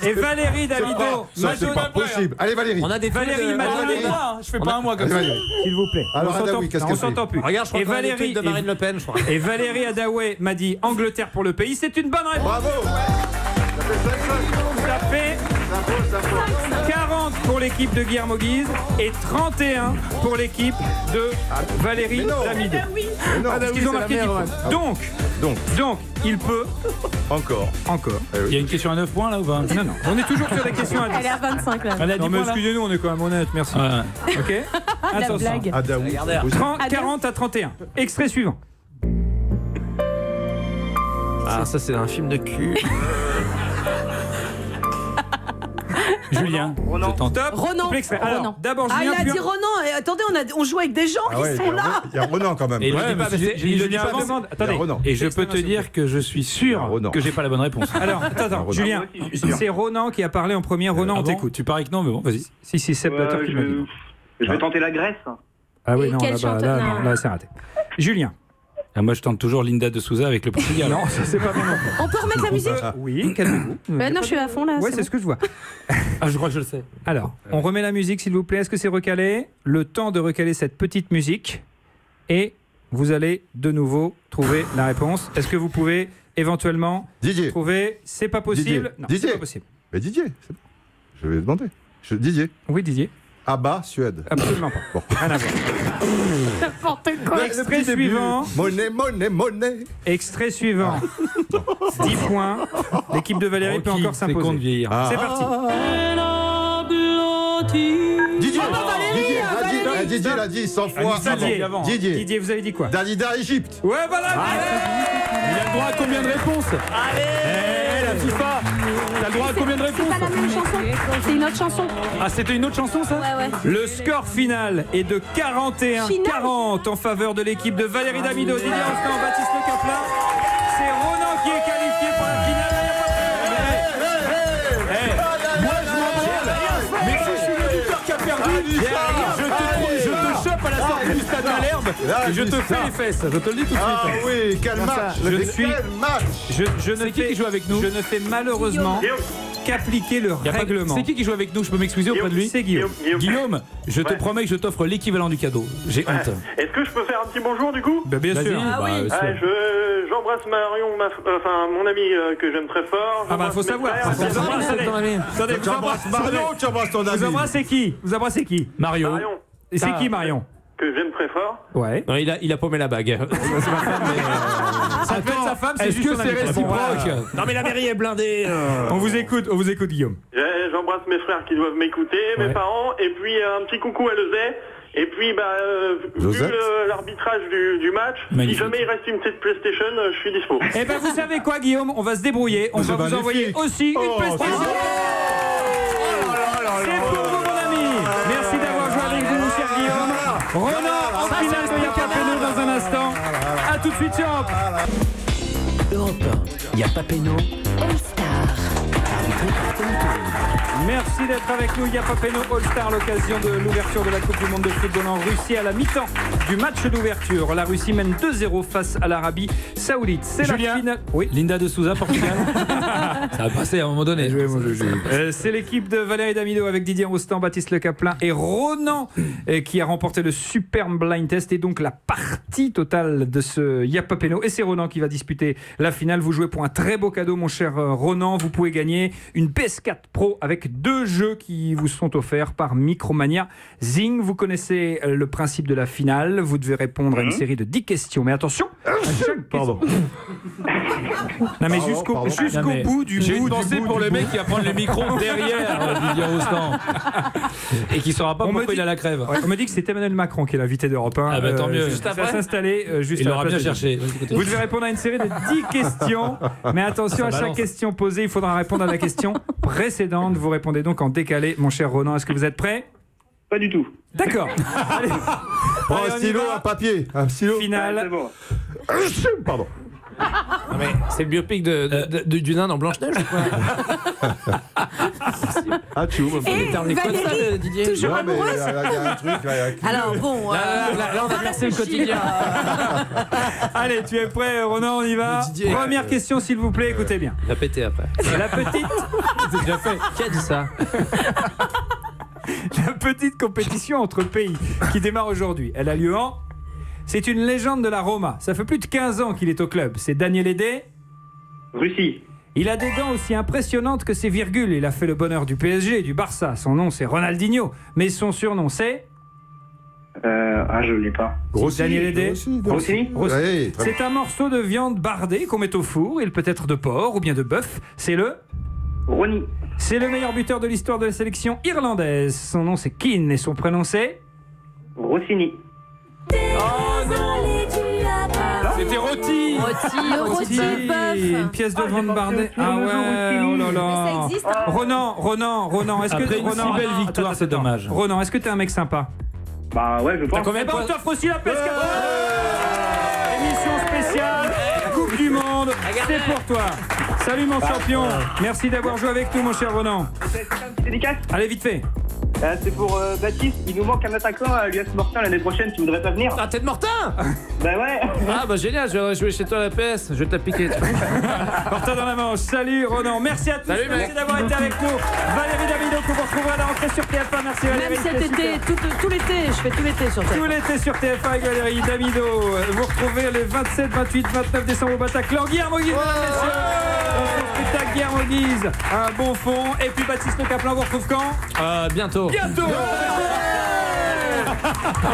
Et Valérie Damido. Ça, c'est pas possible. Allez, Valérie. On a des Valérie Madonna. Je fais pas un mois comme ça. S'il vous plaît. Alors, Adaoui, qu'est-ce qu'elle On s'entend plus. Regarde, je crois qu'on a des tweets de Marine Le Pen, je crois. Et Valérie Adaoué m'a dit Angleterre pour le pays. C'est une bonne réponse. Bravo. Ça fait 40 pour l'équipe de Guillermo Guise et 31 pour l'équipe de Valérie Damido. Parce qu'ils ont marqué 10 points. Donc, il peut encore. Il y a une question à 9 points là ou pas? Non, on est toujours sur des questions à 10. Elle est à 25 là. Non, mais excusez-nous, on est quand même honnête, merci. Ok. La blague. 40 à 31. Extrait suivant. Ah, ça c'est un film de cul. Julien, je tente. Ronan. Alors, d'abord Julien. Il a dit Ronan. Et attendez, on joue avec des gens qui sont là. Il y a Ronan quand même. Et il le dit avant. Attendez. Et je peux te dire que je suis sûr que j'ai pas la bonne réponse. Alors, attends, Julien, c'est Ronan qui a parlé en premier. Ronan, on t'écoute. Tu paries que non, mais bon, vas-y. Si, c'est le batteur qui m'a dit. Je vais tenter la Grèce. Ah oui, non, là, c'est raté. Julien. Moi, je tente toujours Linda de Souza avec le Portugal. Non, ça c'est pas bon. On peut remettre la musique? Oui, calmez-vous. Non, je suis à fond là. Ouais, c'est ce que je vois. Je crois que je le sais. Alors, on remet la musique, s'il vous plaît. Est-ce que c'est recalé? Le temps de recaler cette petite musique. Et vous allez de nouveau trouver la réponse. Est-ce que vous pouvez éventuellement trouver? C'est pas possible. Non, c'est pas possible. Mais Didier, c'est bon. Je vais demander. Didier. Oui, Didier. Abba, Suède. Absolument pas. Bon. Rien à voir. N'importe quoi. Extrait suivant. Monnaie. Extrait suivant. 10 points. L'équipe de Valérie peut encore s'imposer. C'est parti. Didier l'a dit 100 fois. Didier, vous avez dit quoi? Dalida, Égypte. Ouais, voilà. Il a le droit à combien de réponses? Allez, la FIFA. T'as le droit à combien de réponses? C'est pas la même chanson. C'est une autre chanson. Ah, c'était une autre chanson, ça? Ouais. Le score final est de 41-40 en faveur de l'équipe de Valérie Damido, Didier Rostand, Baptiste Le Caplin. C'est Ronan qui est qualifié pour la finale. Moi, je m'en branle. Mais si je suis l'auditeur qui a perdu, je te chope à la sortie du stade Malherbe et je te fais les fesses. Je te le dis tout de suite. Ah oui, quel match. C'est qui joue avec nous? Je ne fais malheureusement qu'appliquer le règlement. C'est qui joue avec nous? Je peux m'excuser auprès de lui? C'est Guillaume. Guillaume, je te promets que je t'offre l'équivalent du cadeau. J'ai honte. Est-ce que je peux faire un petit bonjour du coup? Bien sûr. J'embrasse Marion, mon ami que j'aime très fort. Ah bah faut savoir. Attendez, tu embrasses Marion ou tu embrasses ton ami? Vous embrassez qui? Mario. Et c'est qui Marion? Que j'aime très fort. Ouais. Non, il a paumé la bague. Ça peut être sa femme, c'est est-ce juste que c'est réciproque? Non mais la mairie est blindée. On vous écoute Guillaume. J'embrasse mes frères qui doivent m'écouter, mes parents, et puis un petit coucou à Lezay. Et puis, vu l'arbitrage du match, si jamais il reste une petite PlayStation, je suis dispo. Eh ben, vous savez quoi, Guillaume? On va se débrouiller. On va vous envoyer aussi une PlayStation. C'est pour vous, mon ami. Merci d'avoir joué avec vous, cher Guillaume. Ronan, en finale de Y'a Papeno dans un instant. A tout de suite sur Europe. Europe 1, Y'a Papeno, All-Star. Arbitré par Tony Tour. Merci d'être avec nous. Y'a Papeno All-Star, l'occasion de l'ouverture de la Coupe du Monde de football en Russie à la mi-temps du match d'ouverture. La Russie mène 2-0 face à l'Arabie Saoudite. C'est la finale. Oui. Linda de Souza, Portugal. Ça va passer à un moment donné. C'est l'équipe de Valérie Damido avec Didier Rostand, Baptiste Le Caplin et Ronan qui a remporté le superbe blind test et donc la partie totale de ce Y'a Papeno. Et c'est Ronan qui va disputer la finale. Vous jouez pour un très beau cadeau, mon cher Ronan. Vous pouvez gagner une PS4 Pro avec 2 jeux qui vous sont offerts par Micromania Zing. Vous connaissez le principe de la finale. Vous devez répondre à une série de 10 questions. Mais attention, Pardon. Non mais jusqu'au bout du bout. J'ai une pensée pour le mec qui va prendre les micros derrière Didier Rostand et qui saura pas pourquoi il a la crève. Ouais, on me dit que c'est Emmanuel Macron qui est l'invité d'Europe 1. Ah bah tant mieux. Juste après s'installer. Il l'aura bien cherché. Vous devez répondre à une série de 10 questions. Mais attention, à chaque question posée, il faudra répondre à la question précédente. Vous répondez donc en décalé, mon cher Ronan. Est-ce que vous êtes prêt? Pas du tout. D'accord. Allez. Prends un stylo, un papier. Un stylo. Finale. Pardon. Non mais c'est le biopic du nain dans Blanche-Neige ou quoi? Ah, tu ouvres. Valérie, Didier. toujours amoureuse. Il y a un truc. Alors bon, là on va percer le quotidien. Allez, tu es prêt, Ronan? On y va. Didier, première question, s'il vous plaît. Écoutez bien. Il a pété après. La petite. C'est déjà fait. Qui a dit ça? La petite compétition entre pays qui démarre aujourd'hui. Elle a lieu en C'est une légende de la Roma. Ça fait plus de 15 ans qu'il est au club. C'est Daniel Ede. Russie. Il a des dents aussi impressionnantes que ses virgules. Il a fait le bonheur du PSG et du Barça. Son nom, c'est Ronaldinho. Mais son surnom, c'est... je l'ai pas. Daniel Ede. Rossi. Oui, C'est un morceau de viande bardée qu'on met au four. Il peut être de porc ou bien de bœuf. C'est le... Ronny. C'est le meilleur buteur de l'histoire de la sélection irlandaise. Son nom, c'est Keane et son prénom, c'est... Rossini. Oh non! C'était rôti. Le rôti bœuf. Une pièce de viande bardée. Ah ouais, oh là là. Mais ça existe, hein. Ronan, est-ce que Après une si belle victoire, c'est dommage. Ronan, est-ce que t'es un mec sympa? Bah ouais, je pense. Eh ben, on t'offre aussi la pesca. Émission spéciale, Coupe du Monde, c'est pour toi. Salut mon champion. Merci d'avoir joué avec nous, mon cher Ronan. C'est un petit dédicace. Allez, vite fait. C'est pour Baptiste, il nous manque un attaquant à l'US Mortain l'année prochaine, tu voudrais pas venir? Ah, t'es de Mortain? Bah ouais. Ah bah génial, je vais jouer chez toi à la PS, je vais te la piquer. Mortain dans la manche, salut Ronan, merci à tous, salut, merci d'avoir été avec nous. Valérie Damido que vous retrouverez à la rentrée sur TF1, merci Valérie. Même cet été, tout l'été, je fais tout l'été sur TF1. Tout l'été sur TF1 avec Valérie Damido. Vous retrouvez les 27, 28, 29 décembre au Bataclan. Guillermo Guise, mesdames, messieurs. Dans son spectacle Guillermo Guise, un bon fond. Et puis Baptiste Le Caplin, vous retrouve quand? Bientôt. On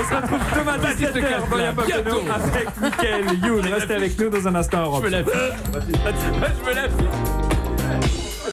se retrouve demain à 17h dans Y'a Papeno avec Mickaël Youn. Restez avec nous dans un instant. Europe. Je me lève.